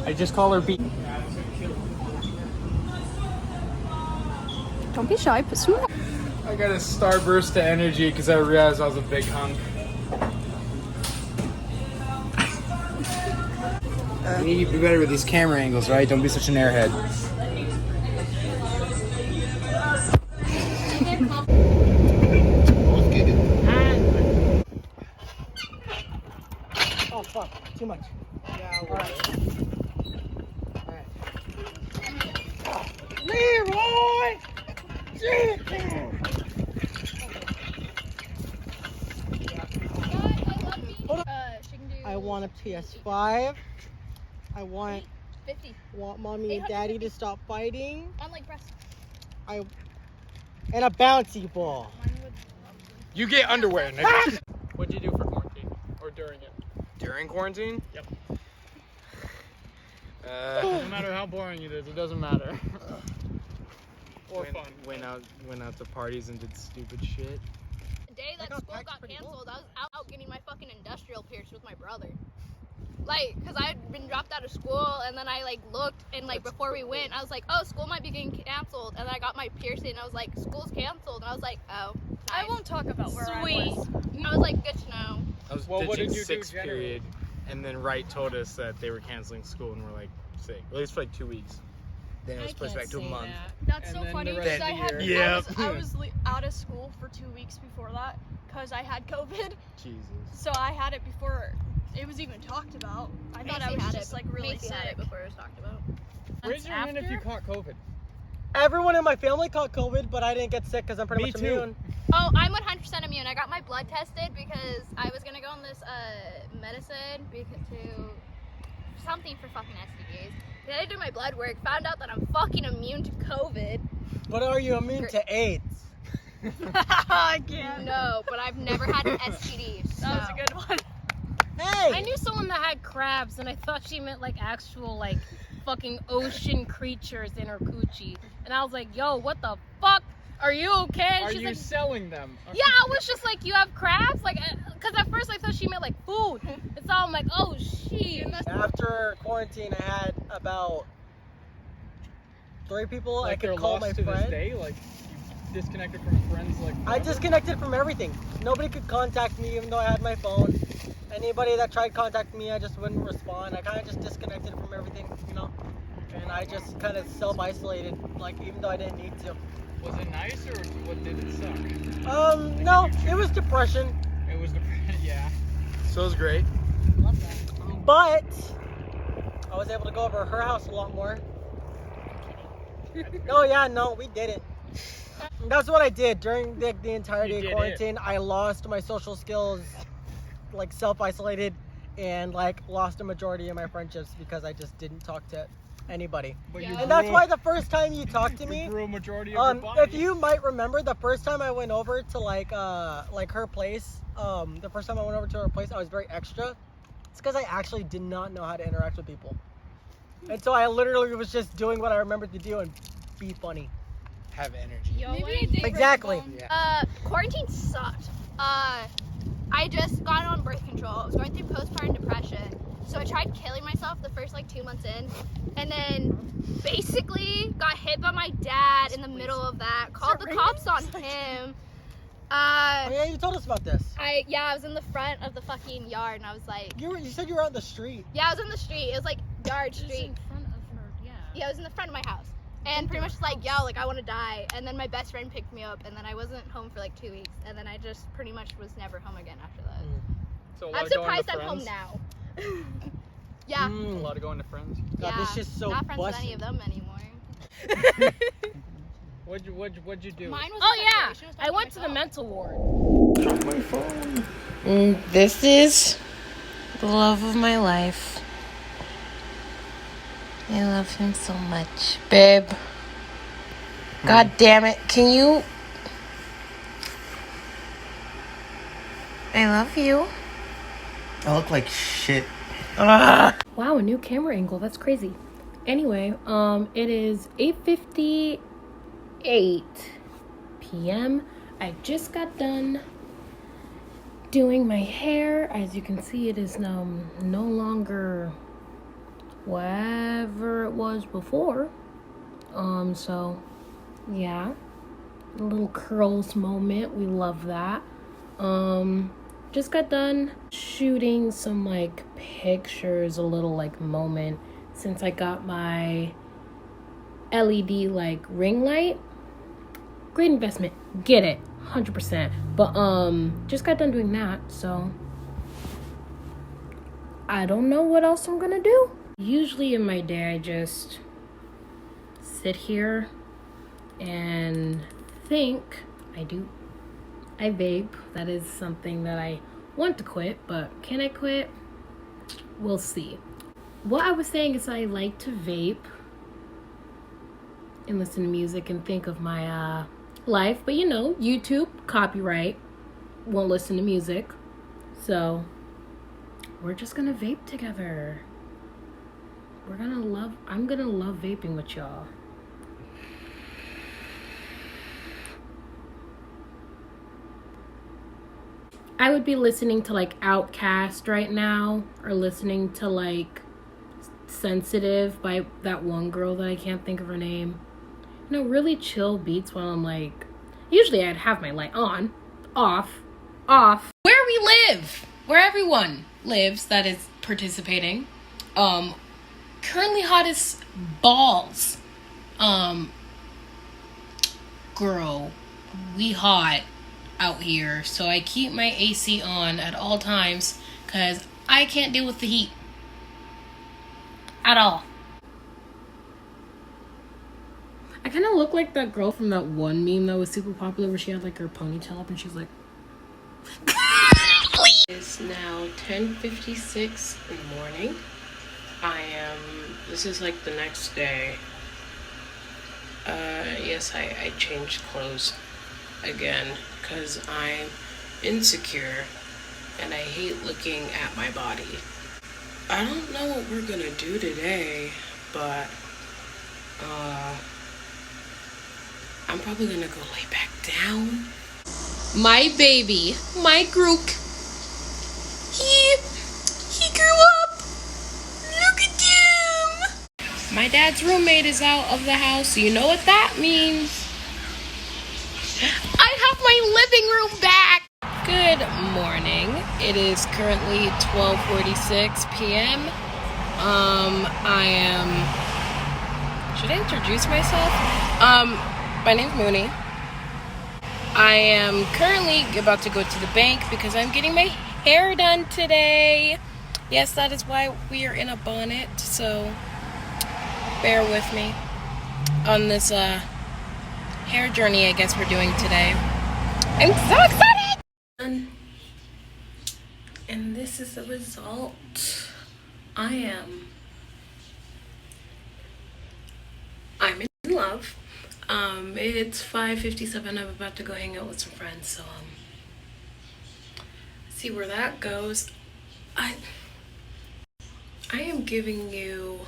I just call her B. Don't be shy. Put some. I got a starburst of energy because I realized I was a big hunk. You need to be better with these camera angles, right? Don't be such an airhead. Oh, fuck. Too much. Yeah, alright. Leroy! I want a PS5. I want 50. mommy and daddy to stop fighting. On leg press. And a bouncy ball. You get underwear, nigga. What'd you do for quarantine? Or during it? During quarantine? Yep. No matter how boring it is, it doesn't matter. Or fun. Went out to parties and did stupid shit. The day that school got canceled, I was out getting my fucking industrial pierced with my brother. Like, cause I'd been dropped out of school, and then I like looked, and like before we went, I was like, oh, school might be getting canceled, and then I got my piercing, and I was like, school's canceled, and I was like, oh, nice. I won't talk about where I was. I was like, good to know. I was Well, what ditching did you do sixth generally? period. and then Wright told us that they were canceling school, and we're like, sick. At least for like 2 weeks. Then it was pushed back to a month. That's And so then funny the because rest I of had the year. I was out of school for 2 weeks before that because I had COVID. Jesus. So I had it before it was even talked about. I thought I was just like really Macy had sick. it before it was talked about. Raise your hand if you caught COVID. Everyone in my family caught COVID, but I didn't get sick because I'm pretty much immune. Oh, I'm 100% immune. I got my blood tested because I was gonna go on this medicine to something for fucking STDs. Then I did my blood work, found out that I'm fucking immune to COVID. But are you immune to AIDS? I can't. No, but I've never had an STD. So. That was a good one. Hey! I knew someone that had crabs, and I thought she meant like actual like fucking ocean creatures in her coochie. And I was like, yo, what the fuck? Are you okay? Are She's you like, selling them? yeah, I was just like, you have crabs? Like, because at first I thought she meant like food. And so I'm like, oh shit. After quarantine, I had about 3 people Like I could they're call lost my to friend. this day? Like, you disconnected from friends? Like, I disconnected from everything. Nobody could contact me even though I had my phone. Anybody that tried contacting me, I just wouldn't respond. I kind of just disconnected from everything, you know? And I just kind of self-isolated, like, even though I didn't need to. Was it nice or what did it suck? No, it was depression. It was yeah. So it was great. Love that. But I was able to go over to her house a lot more. Oh yeah, no, we did it. That's what I did during the entirety of quarantine. I lost my social skills, like self-isolated, and like lost a majority of my friendships because I just didn't talk to anybody. But And that's why the first time you talked to me, grew a majority of your body. if you might remember, the first time I went over to like her place, the first time I went over to her place, I was very extra. It's because I actually did not know how to interact with people. And so I literally was just doing what I remembered to do and be funny. Have energy. Yo, Maybe I did Exactly. Quarantine sucked. I just got on birth control. I was going through postpartum depression. So I tried killing myself the first like 2 months in, and then basically got hit by my dad in the middle of that. Called the cops on him. Oh yeah, you told us about this. I was in the front of the fucking yard, and I was like, You said you were on the street. yeah, I was in the street. It was like yard street. in front of her, yeah. Yeah, I was in the front of my house. And pretty much like, yo, like I want to die. And then my best friend picked me up, and then I wasn't home for like 2 weeks, and then I just pretty much was never home again after that. So a lot I'm of going to surprised I'm home friends? now. Yeah. A lot of going to friends. God, Yeah, this shit's so not friends with any busted. of them anymore. What'd you do? Mine was Oh a yeah, separation. was I talking went to to the myself. mental ward. This is the love of my life. I love him so much. Babe. God damn it. Can you... I love you. I look like shit. Ugh. Wow, a new camera angle. That's crazy. Anyway, it is 8:58 p.m. I just got done doing my hair. As you can see, it is now no longer whatever it was before. So yeah, a little curls moment. We love that. Just got done shooting some like pictures, a little like moment since I got my LED like ring light. Great investment. Get it. 100%. But just got done doing that, so I don't know what else I'm gonna do. Usually in my day I just sit here and think. I vape. That is something that I want to quit, but can I quit? We'll see. What I was saying is I like to vape and listen to music and think of my life, but you know, YouTube, copyright, won't listen to music. So we're just gonna vape together. I'm gonna love vaping with y'all. I would be listening to like Outkast right now, or listening to like Sensitive by that one girl that I can't think of her name. You know, really chill beats while I'm like, usually I'd have my light on, off. Where we live, where everyone lives that is participating. Currently hot as balls. Girl, we hot out here, so I keep my AC on at all times because I can't deal with the heat at all. I kind of look like that girl from that one meme that was super popular where she had like her ponytail up and she's like It's now 10:56 in the morning. This is like the next day. Yes, I changed clothes again because I'm insecure and I hate looking at my body. I don't know what we're gonna do today, but I'm probably gonna go lay back down. My baby, my Grook, he grew up. Look at him. My dad's roommate is out of the house, so you know what that means. I have my living room back. Good morning. It is currently 12:46 p.m. Should I introduce myself? My name's Mooney. I am currently about to go to the bank because I'm getting my hair done today. Yes, that is why we are in a bonnet, so bear with me on this hair journey I guess we're doing today. I'm so excited! And this is the result. I'm in love. It's 5:57. I'm about to go hang out with some friends, so see where that goes. I am giving you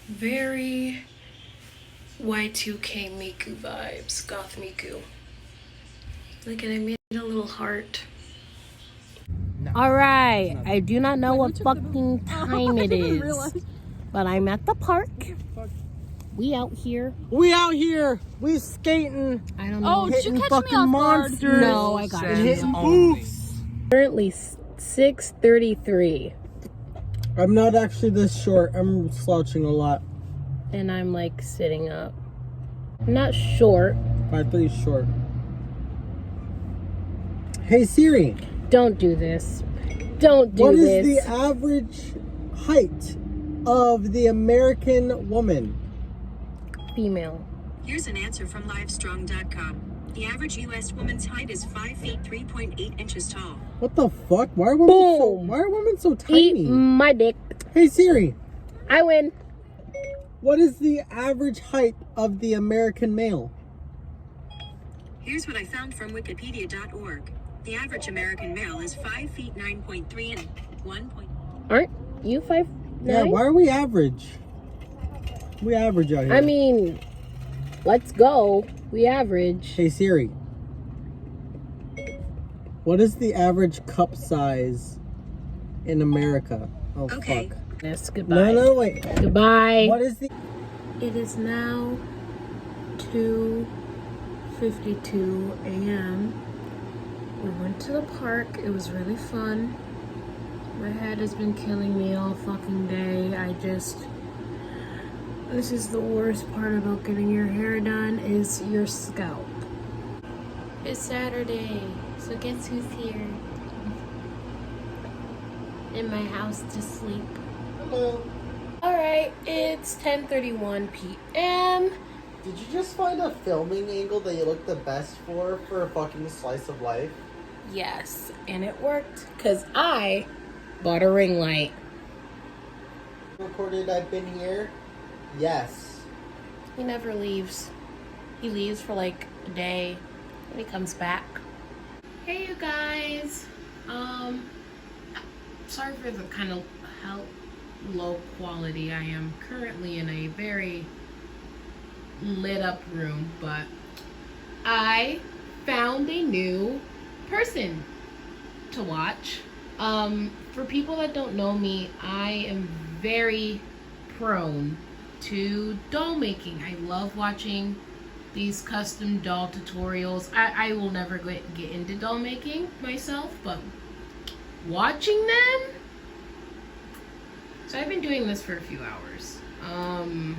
very Y2K Miku vibes, goth Miku. Look, and I made a little heart. Alright, I do not know what fucking time it is, but I'm at the park. We out here. We out here. We skating. I don't know. Oh, did you Hitting catch me fucking off guard? monsters. No, I got And it. hitting boofs. Currently 6:33, I'm not actually this short. I'm slouching a lot. and I'm like sitting up. I'm not short. 5'3" is short. Hey Siri. Don't do this. Don't do What is this. the average height of the American woman? Female. Here's an answer from Livestrong.com. The average U.S. woman's height is 5 feet 3.8 inches tall. What the fuck? Why are women so tiny? Eat my dick. Hey Siri. I win. What is the average height of the American male? Here's what I found from Wikipedia.org. The average American male is 5 feet 9.3 and 1. Aren't you 5'9"? Yeah, why are we average? We average out here. I mean, let's go. We average. Hey Siri. What is the average cup size in America? Oh Okay. fuck. Yes, goodbye. No, wait. Goodbye. What is the... It is now 2:52 a.m. We went to the park. It was really fun. My head has been killing me all fucking day. This is the worst part about getting your hair done is your scalp. It's Saturday, so guess who's here? In my house to sleep. Hello. Alright, it's 10:31 p.m. Did you just find a filming angle that you look the best for a fucking slice of life? Yes, and it worked because I bought a ring light. Recorded I've been here? Yes. He never leaves. He leaves for like a day and he comes back. Hey you guys. Sorry for the kind of how low quality I am currently in a very lit up room, but I found a new person to watch. For people that don't know me, I am very prone to doll making. I love watching these custom doll tutorials. I will never get into doll making myself, but watching them, So I've been doing this for a few hours. Hold on,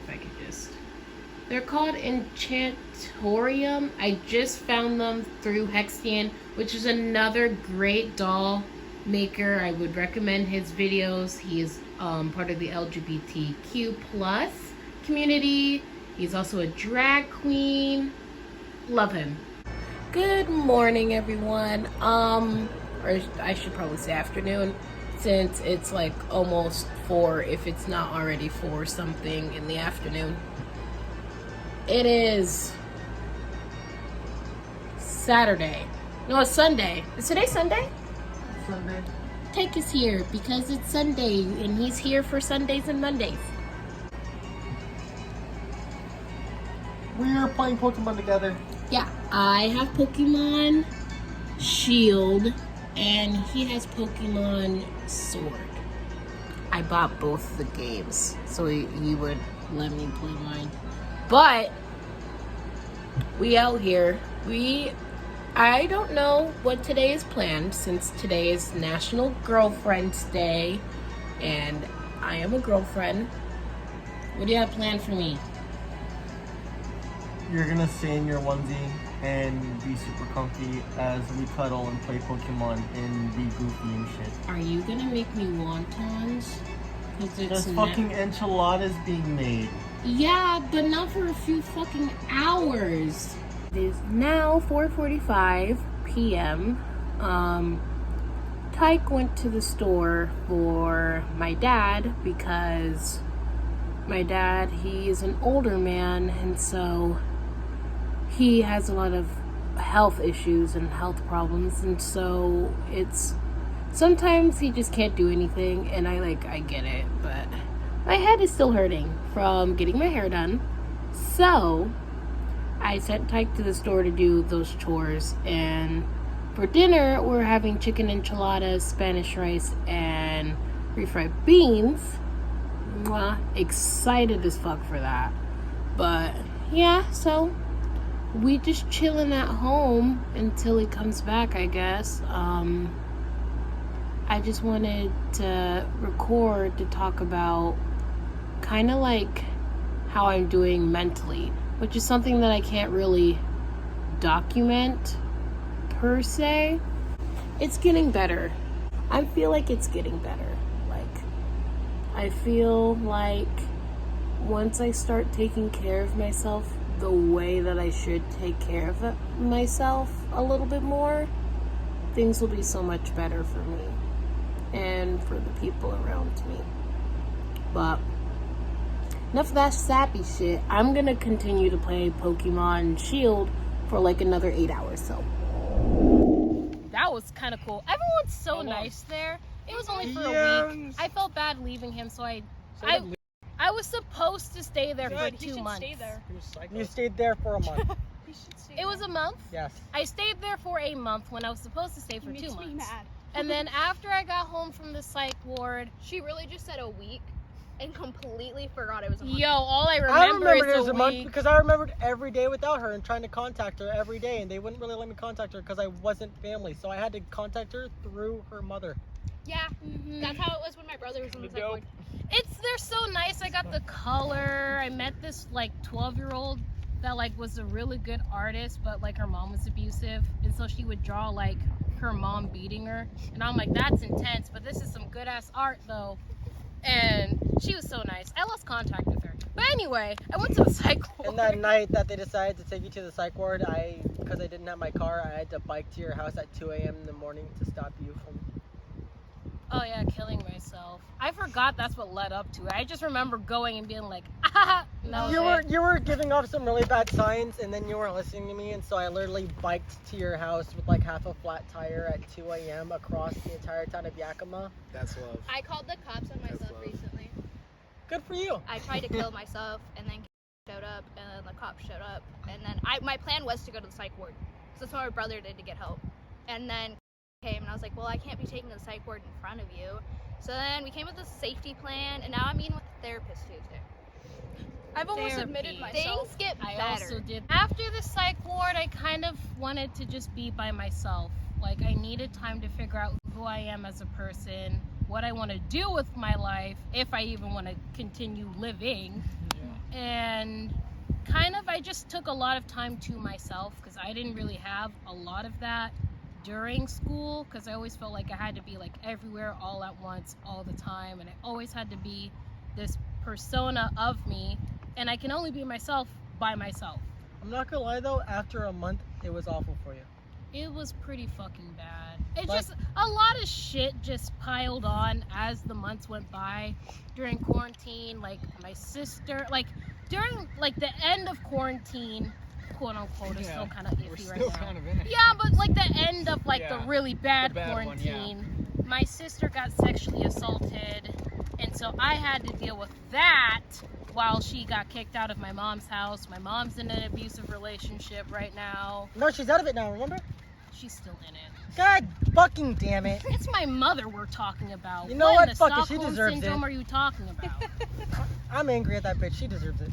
if I could just... They're called Enchantorium. I just found them through Hextian, which is another great doll maker. I would recommend his videos. He is part of the LGBTQ plus community. He's also a drag queen. Love him. Good morning, everyone. Or I should probably say afternoon, since it's like almost 4, if it's not already 4 something in the afternoon. It is Saturday. No, it's Sunday. Is today Sunday? Sunday. Take is here because it's Sunday and he's here for Sundays and Mondays. We are playing Pokemon together. Yeah, I have Pokemon Shield and he has Pokemon Sword. I bought both the games so he would let me play mine. But we out here. I don't know what today is planned since today is National Girlfriend's Day and I am a girlfriend. What do you have planned for me? You're gonna stay in your onesie and be super comfy as we cuddle and play Pokemon and be goofy and shit. Are you gonna make me wontons? There's fucking enchiladas being made. Yeah, but not for a few fucking hours. It is now 4:45 p.m. Tyke went to the store for my dad because my dad, he is an older man and so he has a lot of health issues and health problems and so it's sometimes he just can't do anything and I get it, but my head is still hurting from getting my hair done. So I sent Tyke to the store to do those chores and for dinner we're having chicken enchiladas, Spanish rice, and refried beans. Mwah, excited as fuck for that. But yeah, so we just chilling at home until he comes back, I guess. I just wanted to record to talk about kind of like how I'm doing mentally, which is something that I can't really document per se. It's getting better. I feel like it's getting better. I feel like once I start taking care of myself the way that I should take care of myself a little bit more, things will be so much better for me and for the people around me. But enough of that sappy shit. I'm gonna continue to play Pokemon Shield for like another 8 hours. So that was kind of cool. Everyone's so nice there. It was only for a week. I felt bad leaving him, so I was supposed to stay there for 2 months. Stay there. You stayed there for a month. It was a month? Yes. I stayed there for a month when I was supposed to stay for 2 months. Me mad. And then after I got home from the psych ward, she really just said a week and completely forgot it was a month. Yo, all I remember is it was a a month week. because I remembered every day without her and trying to contact her every day, and they wouldn't really let me contact her because I wasn't family, so I had to contact her through her mother. Yeah, that's how it was when my brother was in the psych ward. They're so nice. I got the color. I met this 12-year-old that was a really good artist, but her mom was abusive, and so she would draw her mom beating her, and I'm like, that's intense, but this is some good ass art though. And she was so nice. I lost contact with her, but anyway, I went to the psych ward. And that night that they decided to take you to the psych ward, because I didn't have my car, I had to bike to your house at 2 a.m. in the morning to stop you from... Oh yeah, killing myself. I forgot that's what led up to it. I just remember going and being like, ah. You were giving off some really bad signs, and then you weren't listening to me, and so I literally biked to your house with half a flat tire at 2 a.m. across the entire town of Yakima. That's love. I called the cops on myself recently. Good for you. I tried to kill myself, and then showed up, and then the cops showed up, and then my plan was to go to the psych ward. So that's what my brother did to get help. And then came and I was like, well, I can't be taking the psych ward in front of you. So then we came with a safety plan, and now I'm meeting with the therapist Tuesday. I've almost admitted myself. Things get better. I also did. After the psych ward, I kind of wanted to just be by myself. I needed time to figure out who I am as a person, what I want to do with my life, if I even want to continue living. Yeah. And kind of, I just took a lot of time to myself because I didn't really have a lot of that during school, because I always felt like I had to be like everywhere all at once all the time, and I always had to be this persona of me, and I can only be myself by myself. I'm not gonna lie though, after a month it was awful for you. It was pretty fucking bad. It's just a lot of shit just piled on as the months went by during quarantine. Like my sister, like during like the end of quarantine, quote unquote, is still kind of iffy right now. Kind of in it. Yeah, but like the end of like the really bad, quarantine, one, my sister got sexually assaulted, and so I had to deal with that while she got kicked out of my mom's house. My mom's in an abusive relationship right now. No, she's out of it now, remember? She's still in it. God fucking damn it. It's my mother we're talking about. You know what? The Fuck it, she Stockholm deserves syndrome it. are you talking about? I'm angry at that bitch. She deserves it.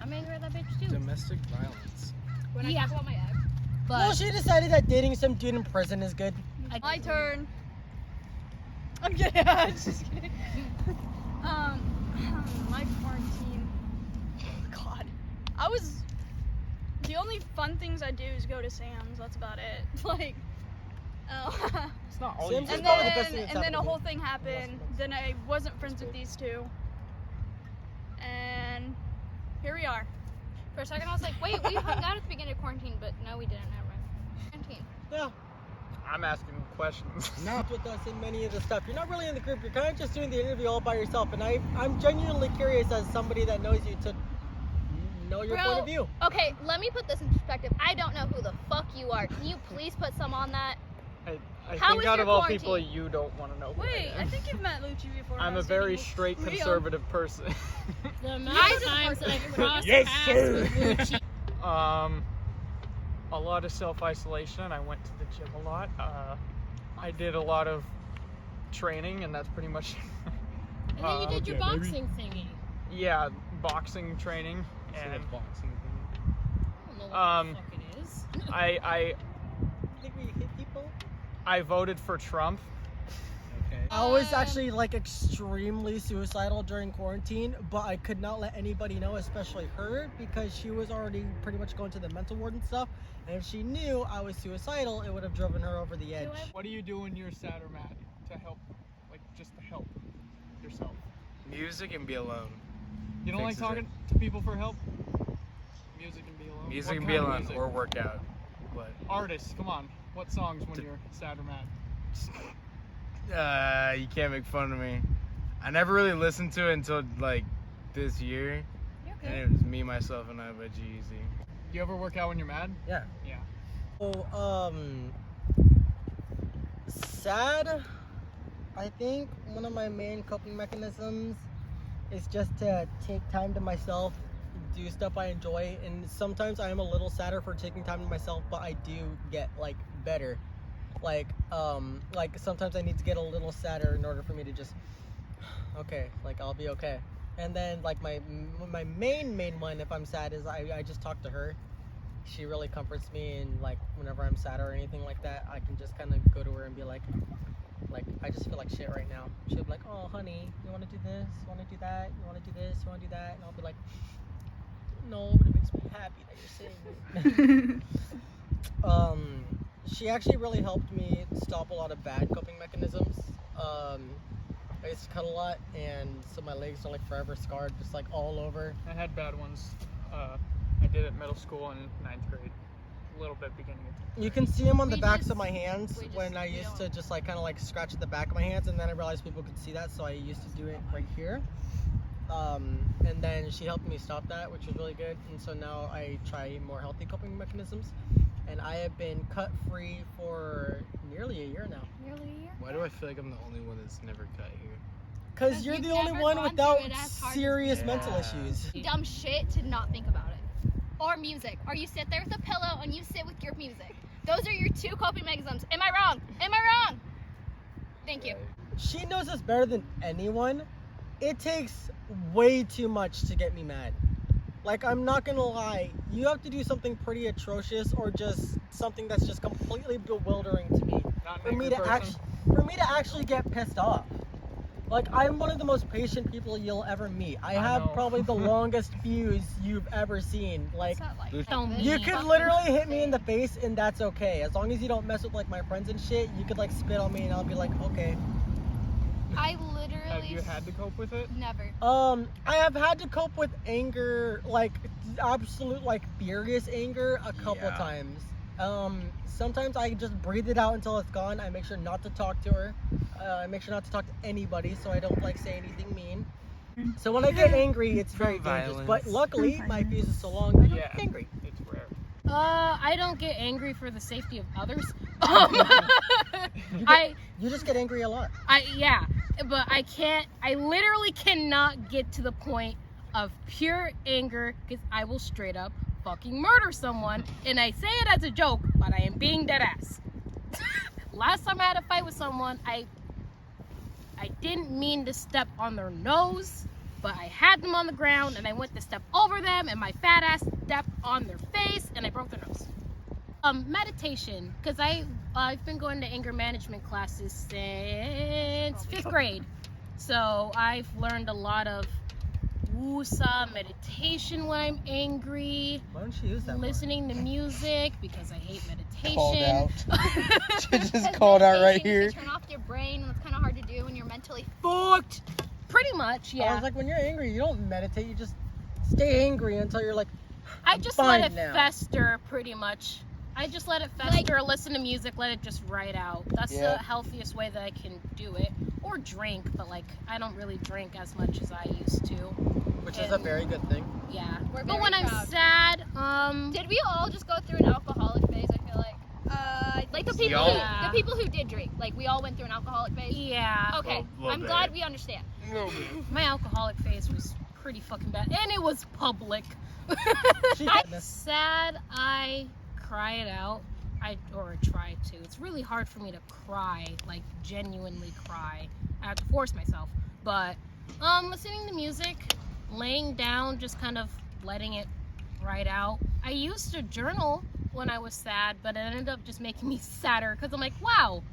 I'm angry at that bitch too. Domestic violence. When I talk about my ex. But Well, she decided that dating some dude in prison is good. My turn. I'm kidding. I'm just kidding. My quarantine. God, the only fun things I do is go to Sam's. That's about it. Like, It's not all Sam's you is and probably the best thing then that's and then a happened to whole me. thing happened. Then I wasn't friends with these two, and here we are. For a second, I was like, wait, we hung out at the beginning of quarantine, but no, we didn't. Never mind. Quarantine. Yeah. I'm asking questions. Not with us in many of the stuff. You're not really in the group. You're kind of just doing the interview all by yourself. And I'm genuinely curious as somebody that knows you to know your point of view. Okay, let me put this in perspective. I don't know who the fuck you are. Can you please put some on that? I How think is out your of all quarantine? people, you don't want to know. who Wait, I I am. think you've met Lucci before. I'm a very straight conservative person. the amount of times that I've crossed Yes, paths sir. with Lucci. A lot of self-isolation. I went to the gym a lot. I did a lot of training, and that's pretty much And then you did your boxing thingy. yeah, boxing training. And boxing I don't know what the fuck it is. I Think we hit people? I voted for Trump. Okay. I was actually like extremely suicidal during quarantine, but I could not let anybody know, especially her, because she was already pretty much going to the mental ward and stuff. And if she knew I was suicidal, it would have driven her over the edge. What do you do when you're sad or mad to help, like just to help yourself? Music and be alone. You don't like Fixes talking to people for help? Music and be alone. Music What and kind be of alone music? or work out. But Artists, come on. What songs when you're sad or mad? you can't make fun of me. I never really listened to it until like this year. And it was Me, Myself, and I by G-Eazy. Do you ever work out when you're mad? Yeah. Yeah. So, sad, I think one of my main coping mechanisms is just to take time to myself, do stuff I enjoy, and sometimes I am a little sadder for taking time to myself, but I do get like better. Like sometimes I need to get a little sadder in order for me to just, okay, like I'll be okay. And then like my main one, if I'm sad, is I just talk to her. She really comforts me, and like whenever I'm sad or anything like that, I can just kind of go to her and be like I just feel like shit right now. She'll be like, oh honey, you want to do this, you want to do that, you want to do this, you want to do that, and I'll be like, no, but it makes me happy that you're saying it. She actually really helped me stop a lot of bad coping mechanisms. I used to cut a lot, and so my legs are like forever scarred, just like all over. I had bad ones. I did it middle school and 9th grade. A little bit beginning of You can see them on the backs of my hands when I used to just like kind of like scratch at the back of my hands, and then I realized people could see that, so I used to do it right here. And then she helped me stop that, which was really good, and so now I try more healthy coping mechanisms, and I have been cut free for nearly a year now. Nearly a year? Why do I feel like I'm the only one that's never cut here? Because you're the only one without serious mental issues. Dumb shit to not think about it. Or music. Or you sit there with a pillow and you sit with your music. Those are your two coping mechanisms. Am I wrong? Am I wrong? Thank you. She knows us better than anyone. It takes way too much to get me mad. Like, I'm not gonna lie, you have to do something pretty atrocious or just something that's just completely bewildering to me Not for an me angry to person. actually get pissed off. Like, I'm one of the most patient people you'll ever meet. I have probably the longest fuse you've ever seen. Like, you could literally hit me in the face and that's okay. As long as you don't mess with, like, my friends and shit, you could, like, spit on me and I'll be like, okay. I literally... Have you had to cope with it? Never. I have had to cope with anger, like, absolute, like, furious anger a couple of times. Sometimes I just breathe it out until it's gone. I make sure not to talk to her. I make sure not to talk to anybody so I don't, like, say anything mean. So when I get angry, it's very dangerous. But luckily, my fuse is so long, I don't get angry. It's rare. I don't get angry for the safety of others. You just get angry a lot. But I literally cannot get to the point of pure anger because I will straight up fucking murder someone. And I say it as a joke, but I am being dead ass. Last time I had a fight with someone, I didn't mean to step on their nose, but I had them on the ground and I went to step over them and my fat ass stepped on their face and I broke their nose. Meditation, because I've been going to anger management classes since 5th grade. So I've learned a lot of woosah meditation when I'm angry. Why don't you use that? Listening to music because I hate meditation. Called out. She just called out right here. Turn off your brain, and it's kind of hard to do when you're mentally fucked. Pretty much, yeah. I was like, when you're angry, you don't meditate. You just stay angry until you're like, I just let it fester, pretty much. I just let it fester, listen to music, let it just ride out. That's the healthiest way that I can do it. Or drink, but like, I don't really drink as much as I used to. Which is a very good thing. Yeah. But when I'm sad, Did we all just go through an alcoholic phase, I feel like? Like the people who did drink, like we all went through an alcoholic phase? Yeah. Okay, I'm glad we understand. My alcoholic phase was pretty fucking bad, and it was public. I'm sad, I cry it out. I try to. It's really hard for me to cry, like genuinely cry. I have to force myself. But listening to music, laying down, just kind of letting it ride out. I used to journal when I was sad, but it ended up just making me sadder because I'm like, wow,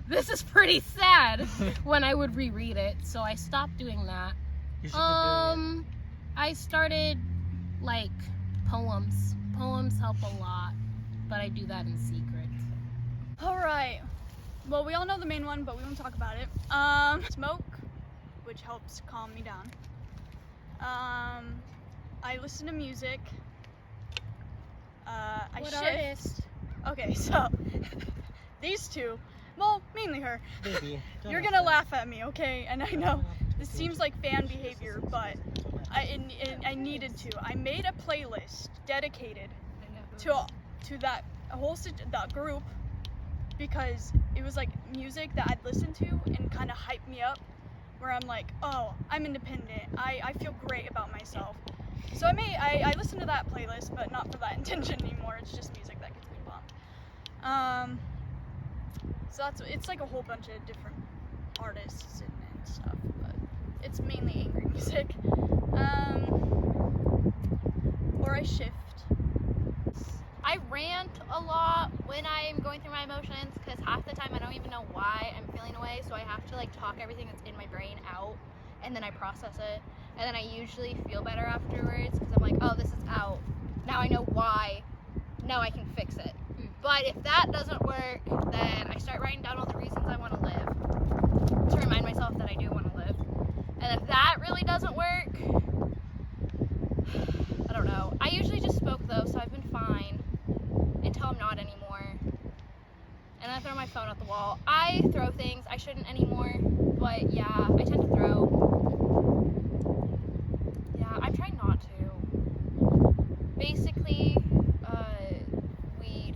this is pretty sad when I would reread it. So I stopped doing that. I started like poems. Poems help a lot, but I do that in secret. Alright. Well, we all know the main one, but we won't talk about it. Smoke, which helps calm me down. I listen to music. I What shift. artist? Okay, so these two, well, mainly her. Baby, You're gonna laugh at me, okay? And I know this seems like fan behavior, but I needed to. I made a playlist dedicated to that that group because it was like music that I'd listen to and kind of hype me up, where I'm like, oh, I'm independent. I feel great about myself. So I listened to that playlist, but not for that intention anymore. It's just music that gets me pumped. So it's like a whole bunch of different artists and stuff, but it's mainly angry music. Or I shift. I rant a lot when I'm going through my emotions because half the time I don't even know why I'm feeling a way, so I have to like talk everything that's in my brain out and then I process it, and then I usually feel better afterwards because I'm like, oh, this is out. Now I know why. Now I can fix it. But if that doesn't work, then I start writing down all the reasons I want to live to remind myself that I do want to live. And if that really doesn't work, I don't know. I usually just smoke though, so I've been fine until I'm not anymore. And I throw my phone at the wall. I throw things I shouldn't anymore, but yeah, I tend to throw. Yeah, I'm trying not to. Basically, weed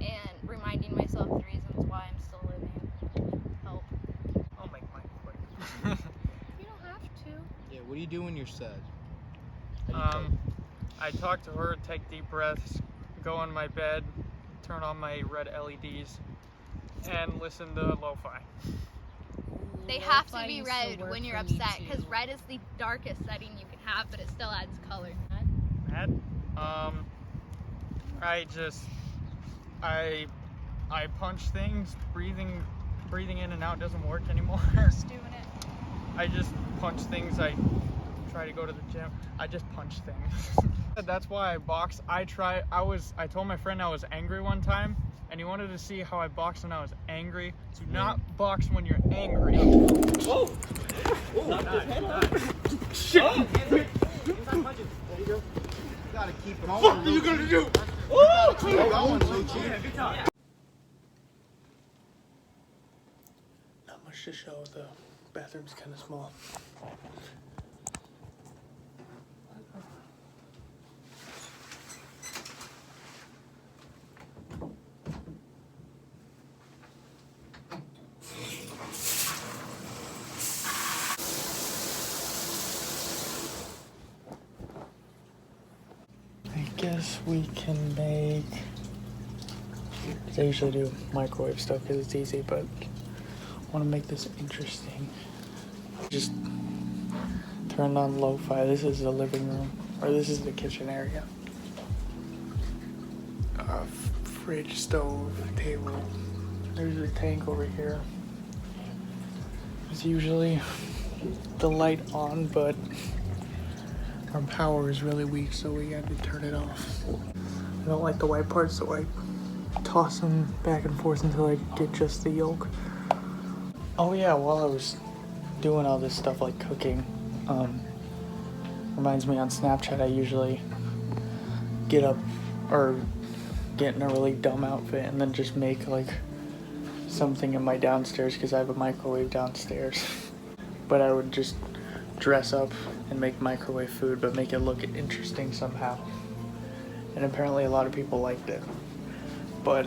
and reminding myself the reasons why I'm still living help. I'll make mine quick. You don't have to. Yeah, what do you do when you're sad? I talk to her, take deep breaths, go on my bed, turn on my red LEDs, and listen to lo-fi. They have to be red when you're upset, because red is the darkest setting you can have, but it still adds color. Mad? I punch things, breathing in and out doesn't work anymore. Just doing it. I just punch things. I try to go to the gym. I just punch things. That's why I box. I told my friend I was angry one time, and he wanted to see how I box when I was angry. Do not box when you're angry. Oh! Shit! Oh, there you go. You gotta keep it on. What are you gonna do? Oh! Keep it going, Lucci. Yeah, good time. Not much to show. The bathroom's kind of small. I guess we can make. I usually do microwave stuff because it's easy, but I want to make this interesting. Just turn on lo-fi. This is the living room, or this is the kitchen area. Fridge, stove, table. There's a tank over here. There's usually the light on, but our power is really weak, so we had to turn it off. I don't like the white parts, so I toss them back and forth until I get just the yolk. Oh yeah, while I was doing all this stuff like cooking, reminds me on Snapchat I usually get up or get in a really dumb outfit and then just make like something in my downstairs because I have a microwave downstairs. But I would just dress up and make microwave food, but make it look interesting somehow. And apparently a lot of people liked it. But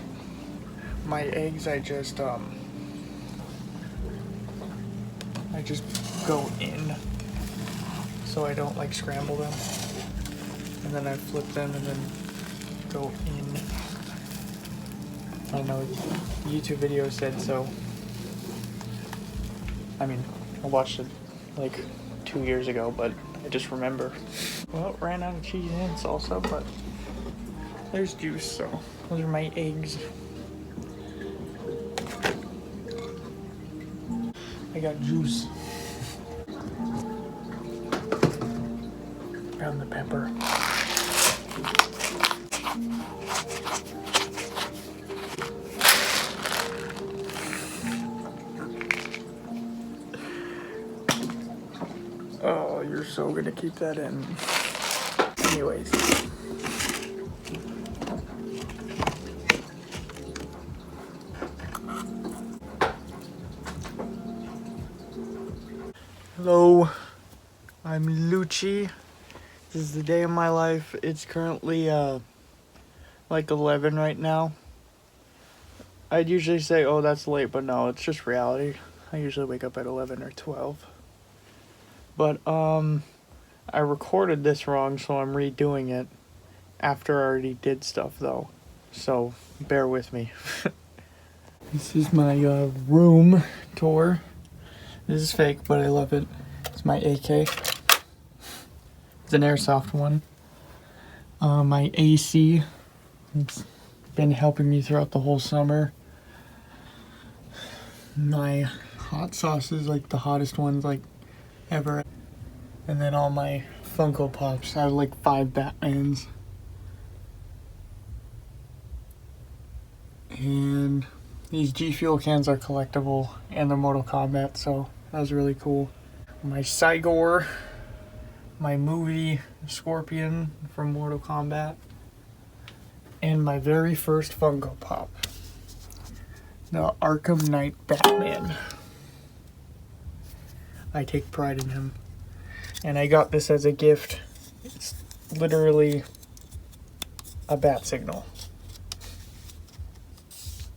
my eggs, I just go in, so I don't like scramble them. And then I flip them and then go in. I don't know, YouTube video said so. I mean, I watched it like 2 years ago, but I just remember. Well, ran out of cheese and salsa, but there's juice, so those are my eggs. I got juice. Ground the pepper. Oh, you're so gonna keep that in. Anyways. Hello, I'm Lucci. This is the day of my life. It's currently like 11 right now. I'd usually say, oh, that's late, but no, it's just reality. I usually wake up at 11 or 12. But I recorded this wrong, so I'm redoing it after I already did stuff though. So bear with me. This is my room tour. This is fake, but I love it. It's my AK. It's an airsoft one. My AC. It's been helping me throughout the whole summer. My hot sauce is like the hottest ones like ever. And then all my Funko Pops. I have like 5 Batmans. And these G Fuel cans are collectible and they're Mortal Kombat, so that was really cool. My Cygor, my movie Scorpion from Mortal Kombat, and my very first Funko Pop, the Arkham Knight Batman. I take pride in him. And I got this as a gift. It's literally a bat signal.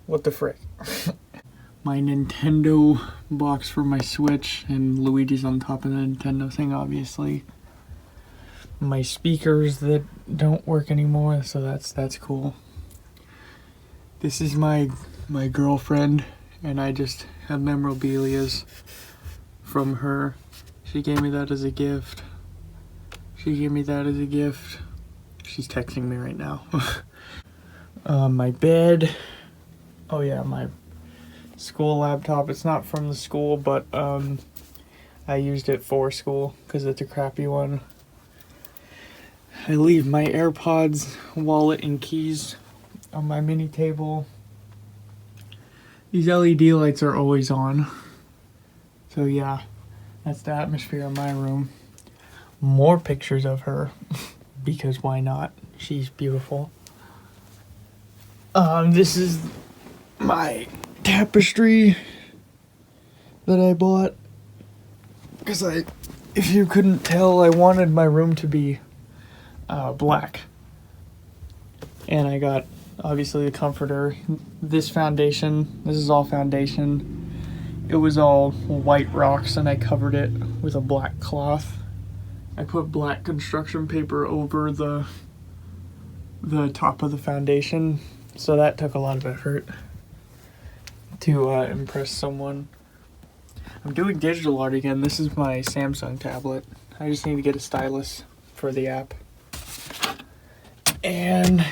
What the frick? My Nintendo box for my Switch, and Luigi's on top of the Nintendo thing, obviously. My speakers that don't work anymore, so that's cool. This is my girlfriend, and I just have memorabilias from her. She gave me that as a gift. She's texting me right now. My bed. Oh yeah, my school laptop. It's not from the school, but I used it for school because it's a crappy one. I leave my AirPods, wallet, and keys on my mini table. These LED lights are always on. So yeah, that's the atmosphere of my room. More pictures of her, because why not? She's beautiful. This is my tapestry that I bought. Because if you couldn't tell, I wanted my room to be black. And I got, obviously, the comforter. This foundation, this is all foundation. It was all white rocks and I covered it with a black cloth. I put black construction paper over the top of the foundation. So that took a lot of effort to impress someone. I'm doing digital art again. This is my Samsung tablet. I just need to get a stylus for the app. And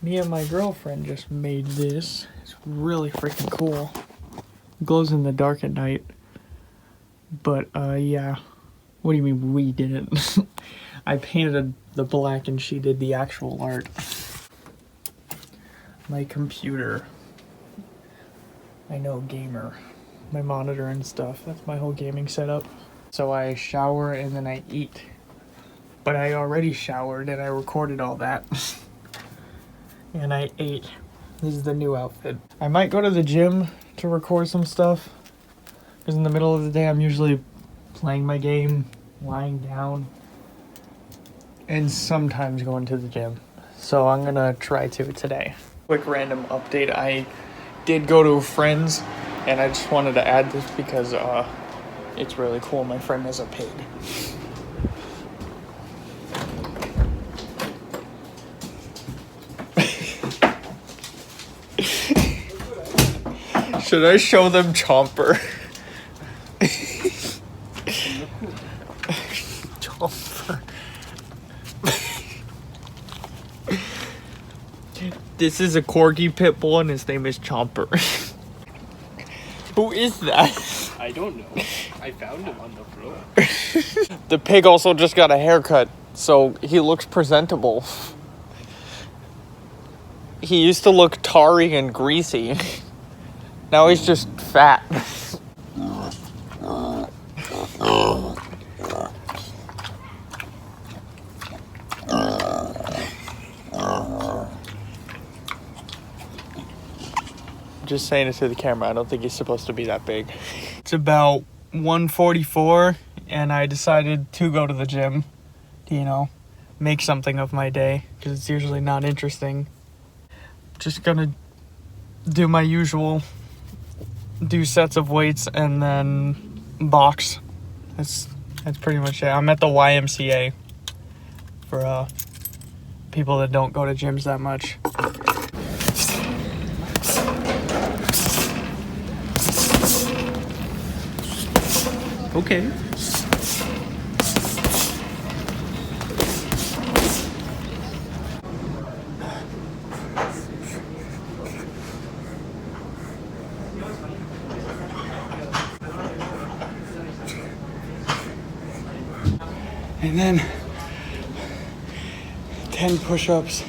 me and my girlfriend just made this. It's really freaking cool. It glows in the dark at night. But, yeah. What do you mean we didn't? I painted the black and she did the actual art. My computer. I know, gamer. My monitor and stuff. That's my whole gaming setup. So I shower and then I eat. But I already showered and I recorded all that. And I ate. This is the new outfit. I might go to the gym to record some stuff. Because in the middle of the day I'm usually playing my game, lying down, and sometimes going to the gym. So I'm gonna try to today. Quick random update. I did go to a friend's and I just wanted to add this because it's really cool. My friend has a pig. Should I show them Chomper? Chomper. This is a corgi pit bull and his name is Chomper. Who is that? I don't know. I found him on the floor. The pig also just got a haircut, so he looks presentable. He used to look tarry and greasy. Now he's just fat. Just saying it to the camera. I don't think he's supposed to be that big. It's about 1:44 and I decided to go to the gym to, you know, make something of my day because it's usually not interesting. Just gonna do my usual, do sets of weights and then box. That's pretty much it. I'm at the YMCA for people that don't go to gyms that much. Okay. And then 10 push-ups,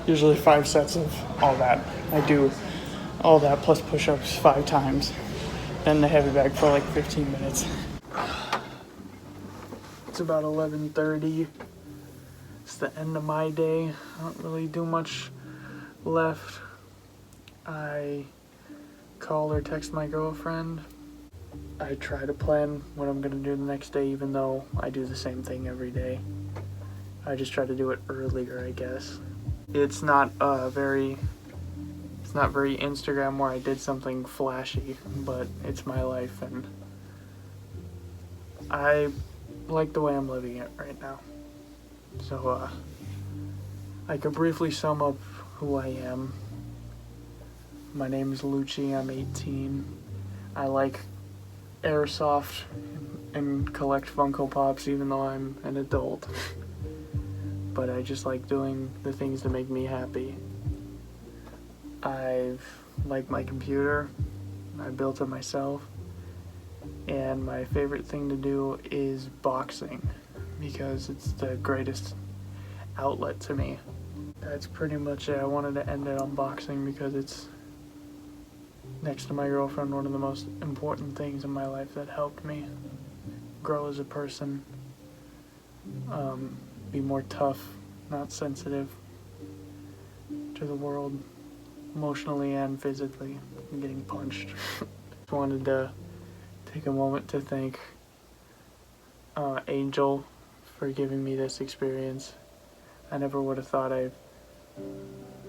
usually 5 sets of all that. I do all that plus push-ups 5 times. Then the heavy bag for like 15 minutes. It's about 11:30. It's the end of my day. I don't really do much left. I call or text my girlfriend. I try to plan what I'm gonna do the next day, even though I do the same thing every day. I just try to do it earlier, I guess. It's not very Instagram where I did something flashy, but it's my life and I like the way I'm living it right now. So I could briefly sum up who I am. My name is Lucci, I'm 18. I like airsoft and collect Funko Pops even though I'm an adult. But I just like doing the things that make me happy. I like my computer. I built it myself. And my favorite thing to do is boxing because it's the greatest outlet to me. That's pretty much it. I wanted to end it on boxing because it's, next to my girlfriend, one of the most important things in my life that helped me grow as a person, be more tough, not sensitive to the world, emotionally and physically. I'm getting punched. Just wanted to take a moment to thank Angel for giving me this experience. I never would have thought I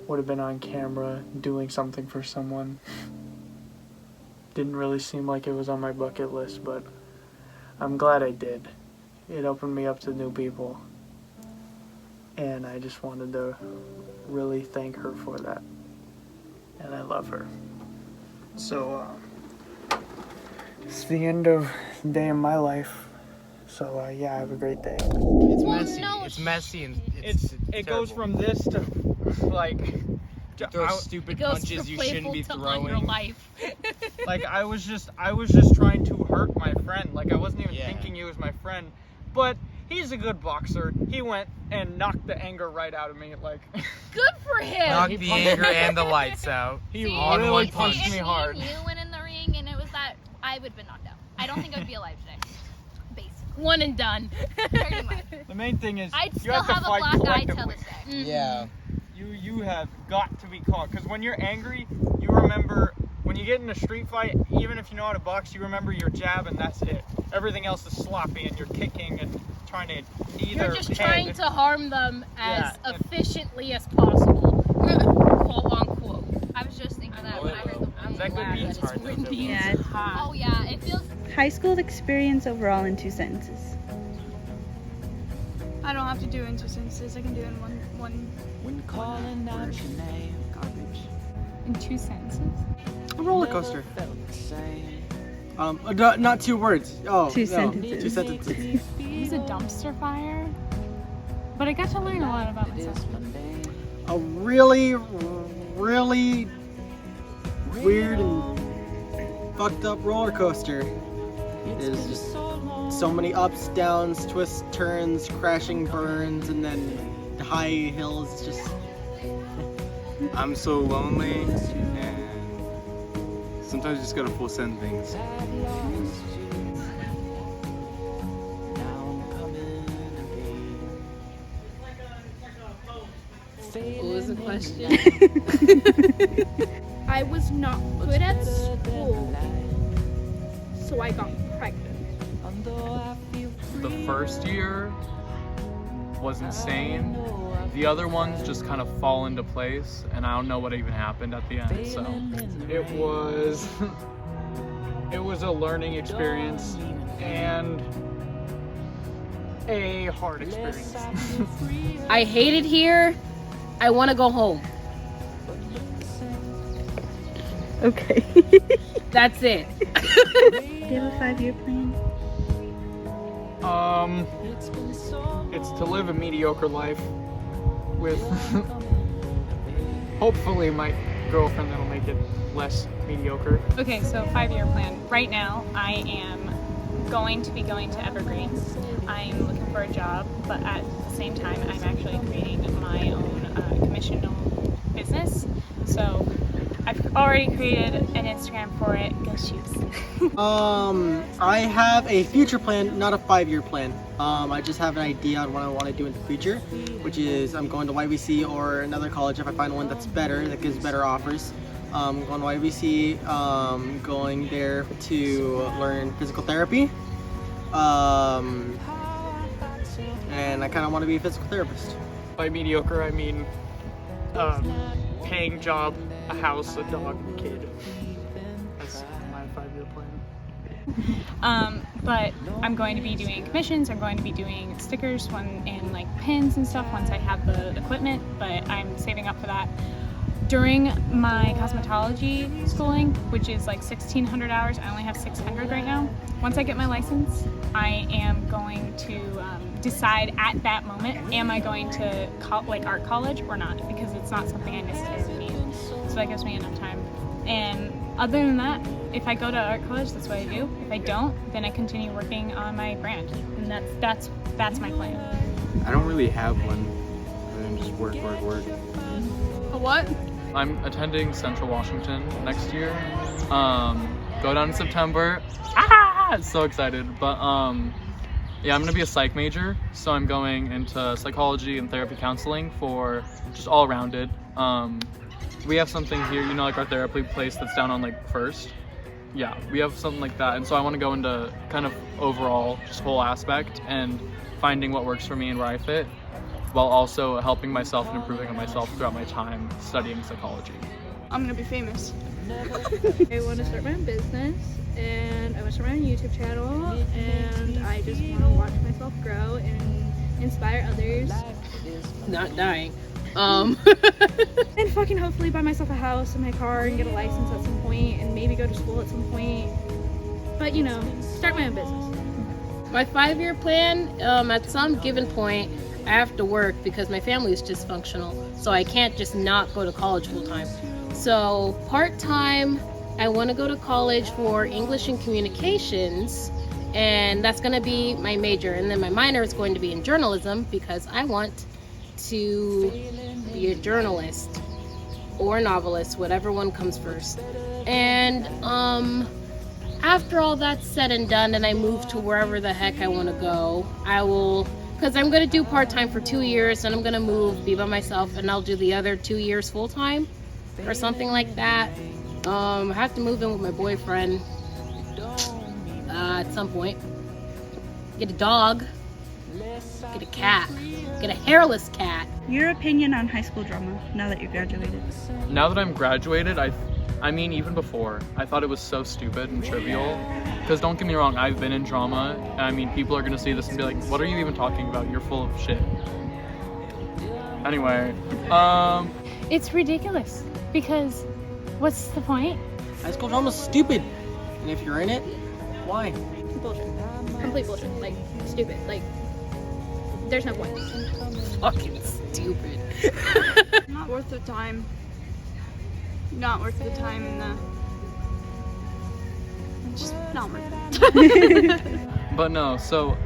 would have been on camera doing something for someone. Didn't really seem like it was on my bucket list, but I'm glad I did. It opened me up to new people. And I just wanted to really thank her for that. And I love her. So, it's the end of the day of my life. So, yeah, have a great day. It's messy. It's messy and it goes from this to, like, throw stupid punches you shouldn't be throwing. Your life. Like, I was just trying to hurt my friend. Like, I wasn't even thinking he was my friend. But he's a good boxer. He went and knocked the anger right out of me. Like, good for him. Knocked the anger and the lights out. He really punched me if hard. Me and you went in the ring and it was that, I would have been knocked out. I don't think I would be alive today. Basically. One and done. Pretty much. The main thing is I'd you still have to have a fight black eye collectively. till this day. Yeah. You have got to be calm, because when you're angry, you remember, when you get in a street fight, even if you know how to box, you remember your jab and that's it. Everything else is sloppy and you're kicking and trying to either You're just trying to harm them as efficiently as possible. Quote unquote. I was just thinking that when I heard the I'm that glad beats that hard, it's though, windy. Yeah, It's it's hot. Oh yeah, it feels. High school experience overall in 2 sentences. I don't have to do it in 2 sentences. I can do it in one. When calling out your name, Garbage. In 2 sentences? A roller coaster. felt the same. Not 2 words. Oh, 2 no, sentences. 2 sentences. It was a dumpster fire, but I got to learn a lot about myself. A really, really weird and fucked up roller coaster. There's just so many ups, downs, twists, turns, crashing burns, and then high hills. It's just I'm so lonely, and sometimes you just gotta full send things. What was the question? I was not good at school, so I got pregnant. The first year was insane. The other ones just kind of fall into place, and I don't know what even happened at the end. So It was a learning experience and a hard experience. I hate it here. I want to go home. Okay. That's it. Do you have a 5-year plan? It's to live a mediocre life with hopefully my girlfriend that'll make it less mediocre. Okay, so 5-year plan. Right now, I am going to be going to Evergreen. I'm looking for a job, but at the same time, I'm actually creating my own commissional business. So I've already created an Instagram for it. Go Shoots. I have a future plan, not a 5-year plan. I just have an idea on what I want to do in the future, which is I'm going to YVC or another college if I find one that's better, that gives better offers. Going to YVC, going there to learn physical therapy. And I kind of want to be a physical therapist. By mediocre, I mean paying job, a house, a dog, a kid. That's my 5-year plan. But I'm going to be doing commissions. I'm going to be doing stickers and like pins and stuff once I have the equipment, but I'm saving up for that. During my cosmetology schooling, which is like 1,600 hours, I only have 600 right now. Once I get my license, I am going to decide at that moment, am I going to art college or not? Because it's not something I necessarily need. So that gives me enough time. And other than that, if I go to art college, that's what I do. If I don't, then I continue working on my brand, and that's my plan. I don't really have one. I just work. A what? I'm attending Central Washington next year. Go down in September. So excited. But yeah, I'm gonna be a psych major, so I'm going into psychology and therapy counseling for just all rounded. We have something here, you know, like our therapy place that's down on like First. Yeah, we have something like that, and so I want to go into kind of overall, just whole aspect, and finding what works for me and where I fit, while also helping myself and improving on myself throughout my time studying psychology. I'm gonna be famous. I want to start my own business, and I want to start my own YouTube channel, and I just want to watch myself grow and inspire others. Not dying. And fucking hopefully buy myself a house and my car and get a license at some point and maybe go to school at some point. But you know, start my own business. My 5-year plan, at some given point, I have to work because my family is dysfunctional. So I can't just not go to college full time. So part-time, I want to go to college for English and communications, and that's going to be my major. And then my minor is going to be in journalism because I want to be a journalist or a novelist, whatever one comes first. And after all that's said and done and I move to wherever the heck I want to go, I will, because I'm going to do part-time for 2 years, and I'm going to move, be by myself, and I'll do the other 2 years full-time or something like that. I have to move in with my boyfriend at some point. Get a dog, get a cat, get a hairless cat. Your opinion on high school drama now that you're graduated? Now that I'm graduated, I mean, even before, I thought it was so stupid and trivial. Because don't get me wrong, I've been in drama. I mean, people are going to see this and be like, what are you even talking about? You're full of shit. Anyway, It's ridiculous, because what's the point? High school drama's stupid. And if you're in it, why? Bullshit. Complete bullshit. Like, stupid. Like, there's no point. Fucking stupid. Not worth the time. Not worth the time and the... Just not worth it. but no, so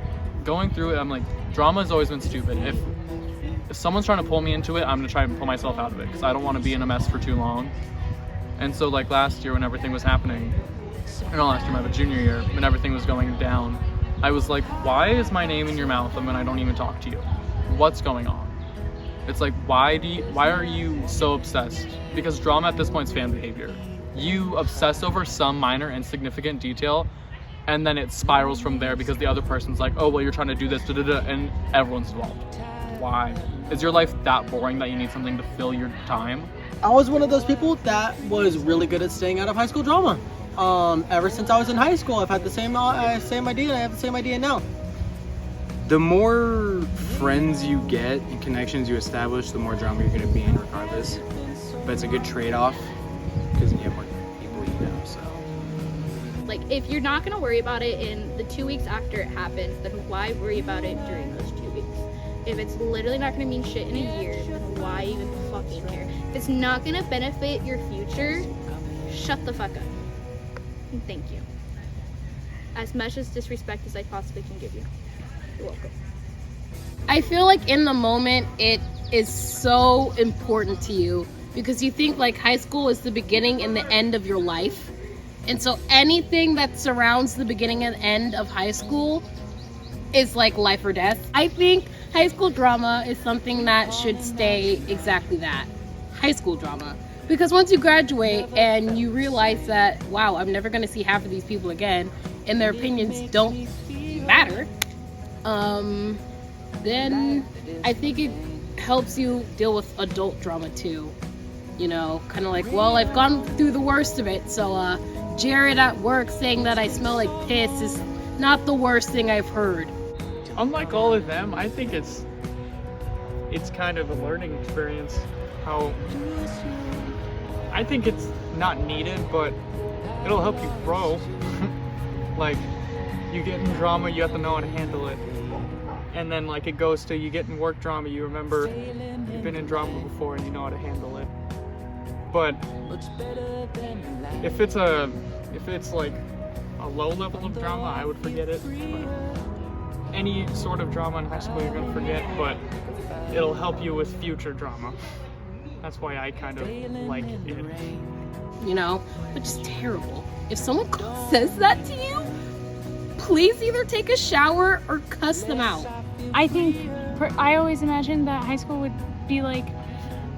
going through it, I'm like, drama has always been stupid. If someone's trying to pull me into it, I'm gonna try and pull myself out of it, because I don't want to be in a mess for too long. And so like last year when everything was happening, or not last year, my junior year, when everything was going down, I was like, why is my name in your mouth when I don't even talk to you? What's going on? It's like, why are you so obsessed? Because drama at this point is fan behavior. You obsess over some minor insignificant detail, and then it spirals from there because the other person's like, oh, well, you're trying to do this, and everyone's involved. Why? Is your life that boring that you need something to fill your time? I was one of those people that was really good at staying out of high school drama. Ever since I was in high school, I've had the same idea, and I have the same idea now. The more friends you get and connections you establish, the more drama you're going to be in regardless. But it's a good trade-off because you have more people you know, so. Like, if you're not gonna worry about it in the 2 weeks after it happens, then why worry about it during those 2 weeks? If it's literally not gonna mean shit in a year, then why even fucking care? If it's not gonna benefit your future, shut the fuck up. And thank you. As much as disrespect as I possibly can give you. You're welcome. I feel like in the moment it is so important to you because you think like high school is the beginning and the end of your life. And so anything that surrounds the beginning and end of high school is like life or death. I think high school drama is something that should stay exactly that. High school drama. Because once you graduate and you realize that, wow, I'm never going to see half of these people again and their opinions don't matter, then I think it helps you deal with adult drama too. You know, kind of like, well, I've gone through the worst of it, so Jared at work saying that I smell like piss is not the worst thing I've heard. Unlike all of them, I think it's kind of a learning experience. How I think it's not needed, but it'll help you grow. Like, you get in drama, you have to know how to handle it. And then like it goes to you get in work drama, you remember you've been in drama before and you know how to handle it. But if it's a If it's like a low level of drama, I would forget it. But any sort of drama in high school you're gonna forget, but it'll help you with future drama. That's why I kind of like it. You know, which is terrible. If someone says that to you, please either take a shower or cuss them out. I always imagined that high school would be like,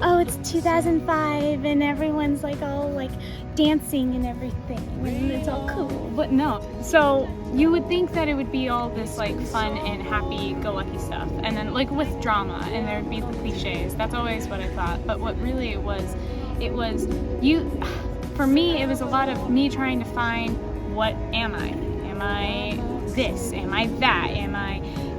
oh, it's 2005 and everyone's like all like dancing and everything and it's all cool. But no. So you would think that it would be all this like fun and happy-go-lucky stuff, and then like with drama, and there would be the cliches. That's always what I thought. But what really it was you. For me, it was a lot of me trying to find, what am I? Am I this? Am I that?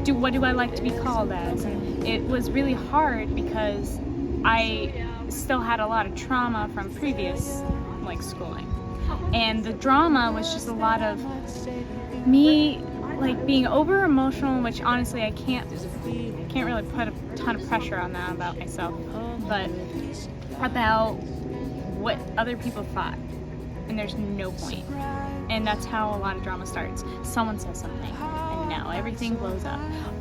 What do I like to be called as? And it was really hard because I still had a lot of trauma from previous like schooling. And the drama was just a lot of me like being over emotional, which honestly I can't really put a ton of pressure on that about myself, but about what other people thought, and there's no point. And that's how a lot of drama starts. Someone says something, and now everything blows up.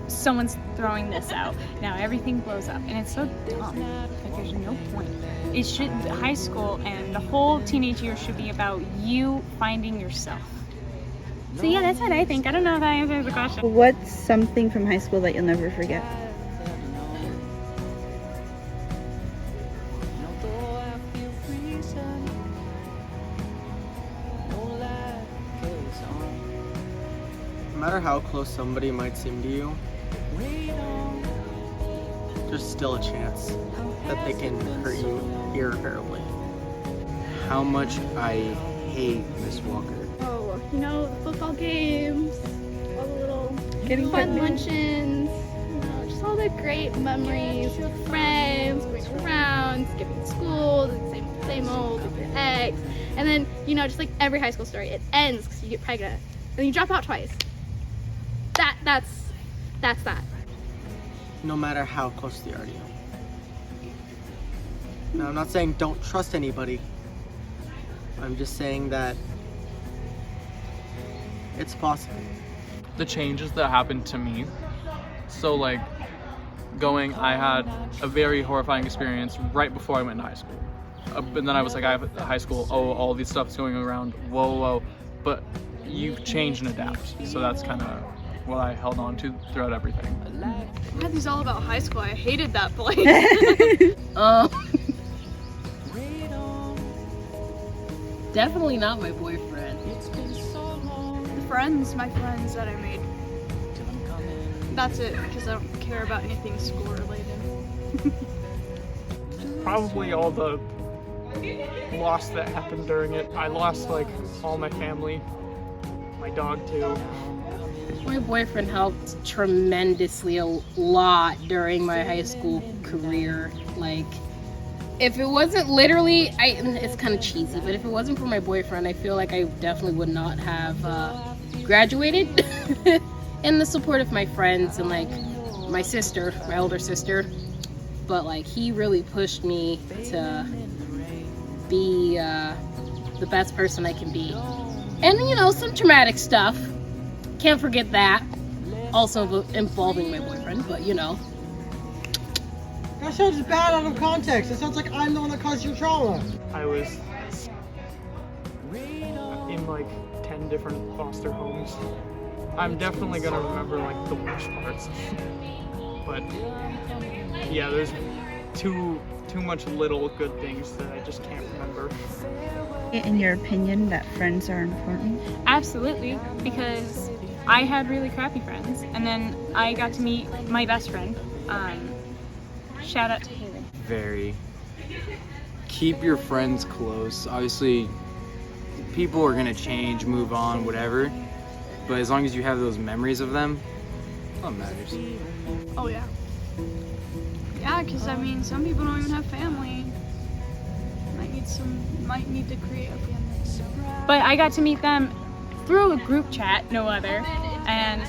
Someone's throwing this out, now everything blows up, and it's so dumb. Like there's no point. High school and the whole teenage year should be about you finding yourself. So yeah, that's what I think. I don't know if that answers the question. What's something from high school that you'll never forget? No matter how close somebody might seem to you, there's still a chance that they can hurt you irreparably. How much I hate Miss Walker. Oh, you know, the football games, all the little fun luncheons, just all the great memories with friends, going around, skipping school, the same old with your ex, and then, just like every high school story, it ends because you get pregnant, and then you drop out twice. That's that. No matter how close they are to you. Now, I'm not saying don't trust anybody. I'm just saying that it's possible. The changes that happened to me. So like I had a very horrifying experience right before I went to high school. And then I was like, I have high school, all these stuff's going around, whoa. But you change and adapt. So that's kind of what I held on to throughout everything. Matthew's all about high school. I hated that place. Definitely not my boyfriend. My friends that I made. That's it, because I don't care about anything school related. Probably all the loss that happened during it. I lost like all my family, my dog too. My boyfriend helped tremendously a lot during my high school career. Like, if it wasn't literally, it's kind of cheesy, but if it wasn't for my boyfriend, I feel like I definitely would not have graduated. And the support of my friends and like my sister, my older sister. But like, he really pushed me to be the best person I can be. And some traumatic stuff. Can't forget that. Also involving my boyfriend, but That sounds bad out of context. It sounds like I'm the one that caused your trauma. I was in like 10 different foster homes. I'm definitely gonna remember like the worst parts. But yeah, there's too much little good things that I just can't remember. In your opinion, that friends are important? Absolutely, because I had really crappy friends, and then I got to meet my best friend. Shout out to Haley. Very. Keep your friends close. Obviously, people are gonna change, move on, whatever. But as long as you have those memories of them, all that matters. Oh yeah. Yeah, because some people don't even have family. Might need to create a family. But I got to meet them through a group chat, no other, And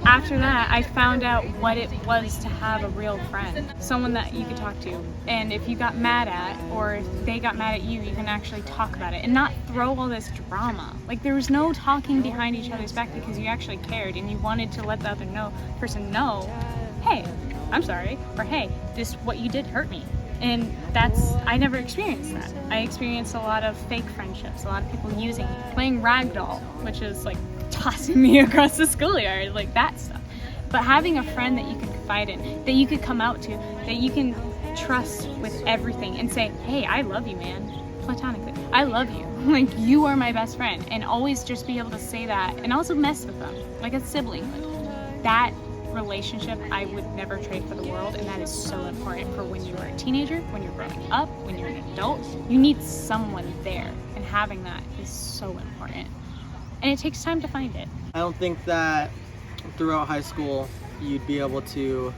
after that, I found out what it was to have a real friend, someone that you could talk to. And if you got mad at, or if they got mad at you, you can actually talk about it and not throw all this drama. Like, there was no talking behind each other's back because you actually cared and you wanted to let the other person know, hey, I'm sorry, or hey, what you did hurt me. And I never experienced that. I experienced a lot of fake friendships, a lot of people using me, playing ragdoll, which is like tossing me across the schoolyard, like that stuff. But having a friend that you can confide in, that you could come out to, that you can trust with everything and say, hey, I love you, man, platonically, I love you, like you are my best friend, and always just be able to say that and also mess with them like a sibling. Like, that relationship I would never trade for the world, and that is so important for when you are a teenager, when you're growing up, when you're an adult. You need someone there, and having that is so important, and it takes time to find it. I don't think that throughout high school you'd be able to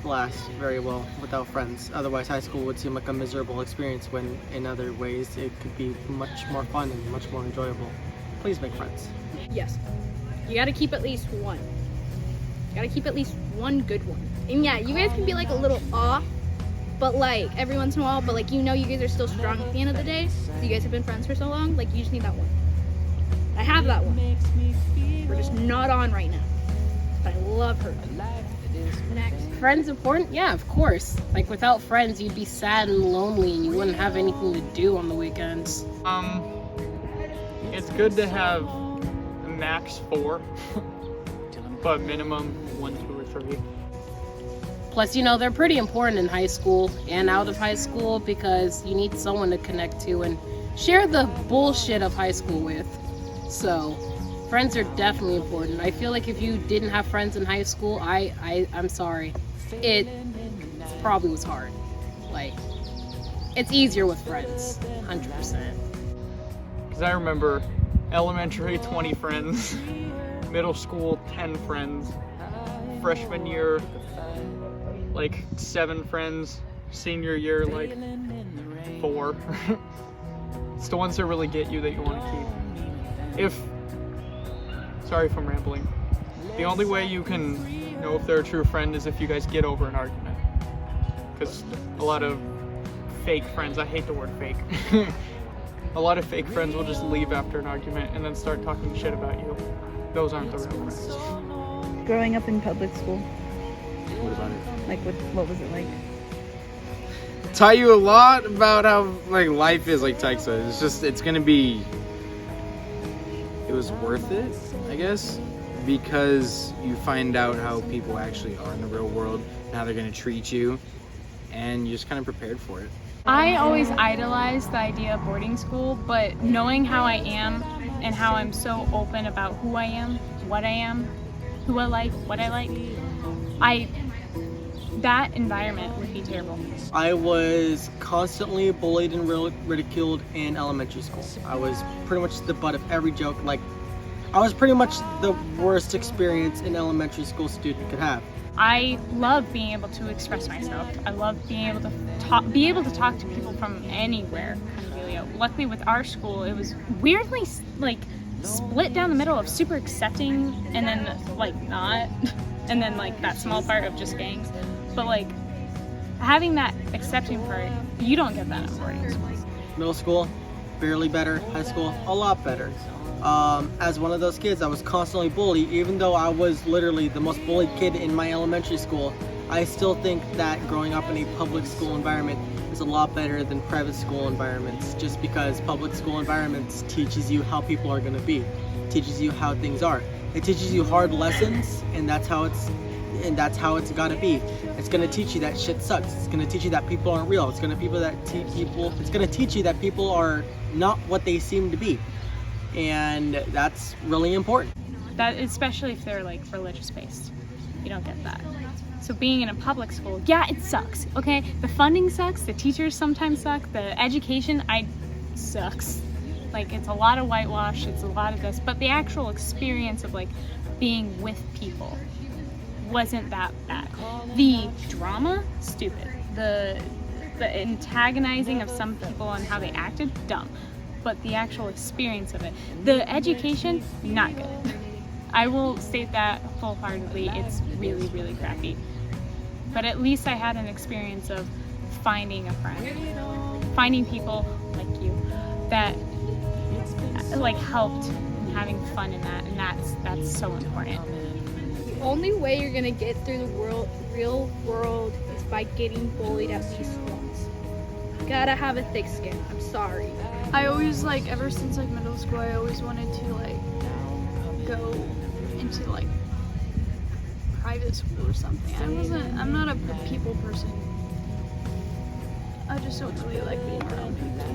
last very well without friends. Otherwise high school would seem like a miserable experience, when in other ways it could be much more fun and much more enjoyable. Please make friends. Yes, you gotta keep at least one. Gotta keep at least one good one. And yeah, you guys can be like a little off, but like every once in a while, but like you guys are still strong at the end of the day. You guys have been friends for so long, like you just need that one. I have that one. We're just not on right now, but I love her. Next. Friends important? Yeah, of course. Like, without friends, you'd be sad and lonely and you wouldn't have anything to do on the weekends. It's good to have max 4. But minimum 1, 2, or 3. Plus, they're pretty important in high school and out of high school, because you need someone to connect to and share the bullshit of high school with. So, friends are definitely important. I feel like if you didn't have friends in high school, I'm sorry. It probably was hard. Like, it's easier with friends, 100%. Because I remember elementary, 20 friends. Middle school, 10 friends. Freshman year, like 7 friends. Senior year, like 4. It's the ones that really get you that you want to keep. Sorry if I'm rambling. The only way you can know if they're a true friend is if you guys get over an argument. Because a lot of fake friends, I hate the word fake. A lot of fake friends will just leave after an argument and then start talking shit about you. Those aren't the real friends. Growing up in public school. What about it? Like, what was it like? Tell you a lot about how like life is, like Tyke said. It's gonna be. It was worth it, I guess, because you find out how people actually are in the real world and how they're gonna treat you, and you're just kind of prepared for it. I always idolized the idea of boarding school, but knowing how I am and how I'm so open about who I am, what I am, who I like, what I like, that environment would be terrible. I was constantly bullied and ridiculed in elementary school. I was pretty much the butt of every joke. Like, I was pretty much the worst experience an elementary school student could have. I love being able to express myself. I love being able to talk to people from anywhere. Luckily with our school, it was weirdly like split down the middle of super accepting and then like not, and then like that small part of just gangs. But like having that accepting part, you don't get that in boarding schools. Middle school, barely better. High school, a lot better. As one of those kids, I was constantly bullied. Even though I was literally the most bullied kid in my elementary school, I still think that growing up in a public school environment is a lot better than private school environments, just because public school environments teaches you how people are going to be, teaches you how things are. It teaches you hard lessons, and that's how it's got to be. It's going to teach you that shit sucks. It's going to teach you that people aren't real. It's going to teach you that people are not what they seem to be. And that's really important. That especially if they're like religious based. You don't get that. So being in a public school, yeah, it sucks. Okay, the funding sucks, the teachers sometimes suck, the education sucks. Like, it's a lot of whitewash, it's a lot of this, but the actual experience of like being with people wasn't that bad. The drama, stupid. The antagonizing of some people and how they acted, dumb. But the actual experience of it, the education, not good. I will state that wholeheartedly. It's really, really crappy. But at least I had an experience of finding a friend, finding people like you that like helped and having fun in that, and that's so important. The only way you're gonna get through the real world is by getting bullied at least once. You gotta have a thick skin. I'm sorry. I always ever since middle school, I always wanted to go into private school or something. I'm not a people person. I just don't really like being around people.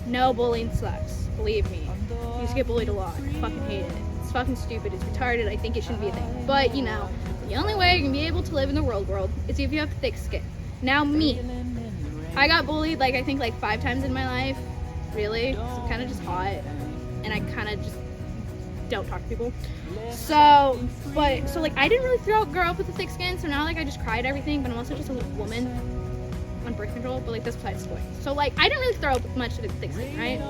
No, bullying sucks. Believe me. I used to get bullied a lot. I fucking hate it. It's fucking stupid. It's retarded. I think it shouldn't be a thing. But, the only way you're gonna be able to live in the real world is if you have thick skin. Now, me. I got bullied, I think 5 times in my life. Really. So I'm kind of just hot. And I kind of just don't talk to people. So I didn't really grow up with a thick skin. So now, I just cry at everything. But I'm also just a woman on birth control. But, that's besides the point. So, I didn't really throw up much of a thick skin, right?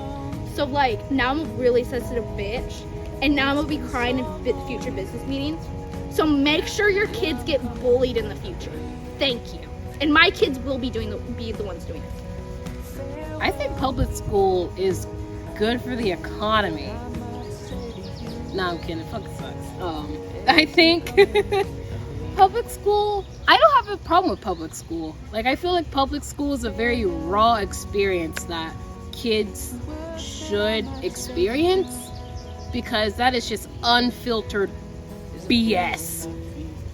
So, now I'm a really sensitive bitch. And now I'm going to be crying in future business meetings. So make sure your kids get bullied in the future. Thank you. And my kids will be the ones doing it. I think public school is good for the economy. No, I'm kidding. Fuck sucks. I think public school, I don't have a problem with public school. I feel like public school is a very raw experience that kids should experience, because that is just unfiltered BS.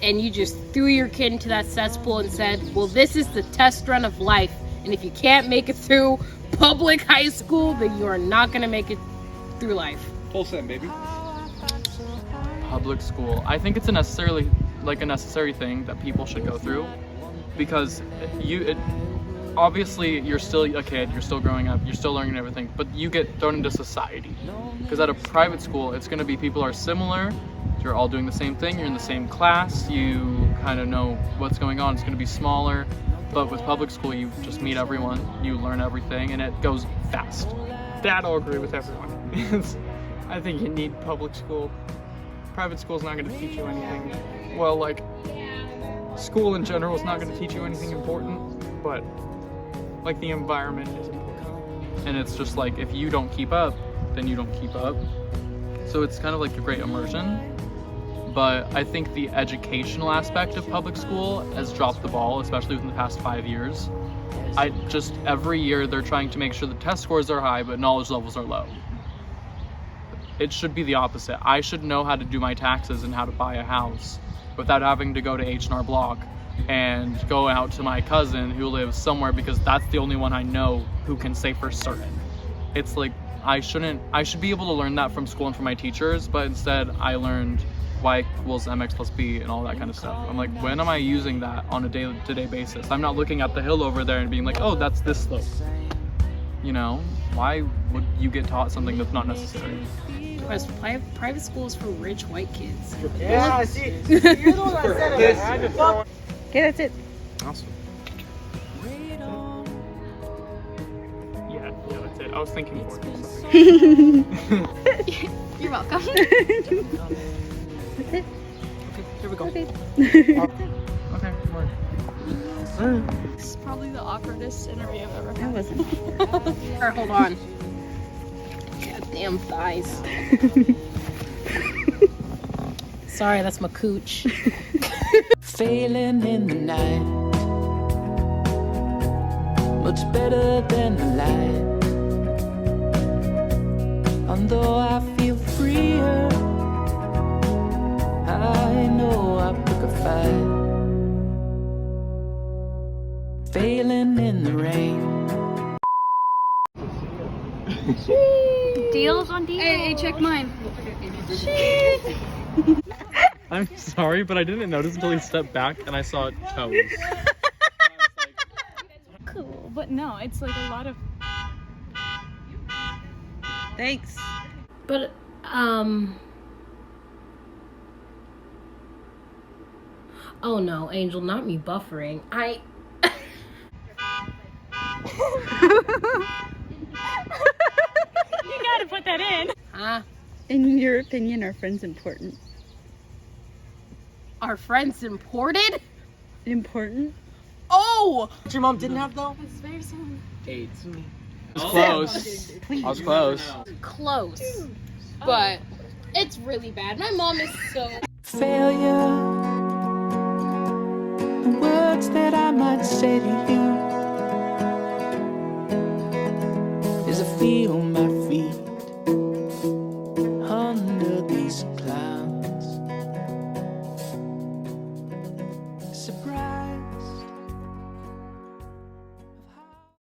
And you just threw your kid into that cesspool and said, well, this is the test run of life. And if you can't make it through public high school, then you are not going to make it through life. Full send, baby. Public school. I think it's a necessary thing that people should go through, because obviously you're still a kid, you're still growing up, you're still learning everything, but you get thrown into society. Because at a private school, it's going to be people are similar, you're all doing the same thing, you're in the same class, you kind of know what's going on, it's going to be smaller. But with public school, you just meet everyone, you learn everything, and it goes fast. Dad, I'll agree with everyone. I think you need public school. Private school's not going to teach you anything. Well, school in general is not going to teach you anything important, but the environment is important. And it's just if you don't keep up, then you don't keep up. So it's kind of like a great immersion. But I think the educational aspect of public school has dropped the ball, especially within the past 5 years. Every year they're trying to make sure the test scores are high, but knowledge levels are low. It should be the opposite. I should know how to do my taxes and how to buy a house without having to go to H&R Block and go out to my cousin who lives somewhere, because that's the only one I know who can say for certain. It's I should be able to learn that from school and from my teachers, but instead I learned y equals mx plus b and all that kind of stuff. I'm when am I using that on a day-to-day basis? I'm not looking at the hill over there and being oh, that's this slope. Why would you get taught something that's not necessary? Because private school is for rich white kids. Yeah, see, you're the one that said it. Okay, that's it. Awesome. Yeah, that's it. I was thinking more. You're welcome. That's it. Here we go. Okay. Okay, word. This is probably the awkwardest interview I've ever had. That wasn't. Alright, hold on. Goddamn thighs. Sorry, that's my cooch. Failing in the night, much better than the light. Although I feel freer, I know I pick a fight. Failing in the rain. Deals on deals. Hey, check mine. I'm sorry, but I didn't notice until he stepped back and I saw toes. Cool, but no, it's a lot of... Thanks. But, oh no, Angel, not me buffering. You gotta put that in. Huh? In your opinion, are friends important? Are friends important? Important? Oh! What your mom didn't have though? It's very soon. 8. I was close. I was close. Close. But it's really bad. My mom is so... Failure. The words that I might say to you as I feel my feet under these clouds. Surprise.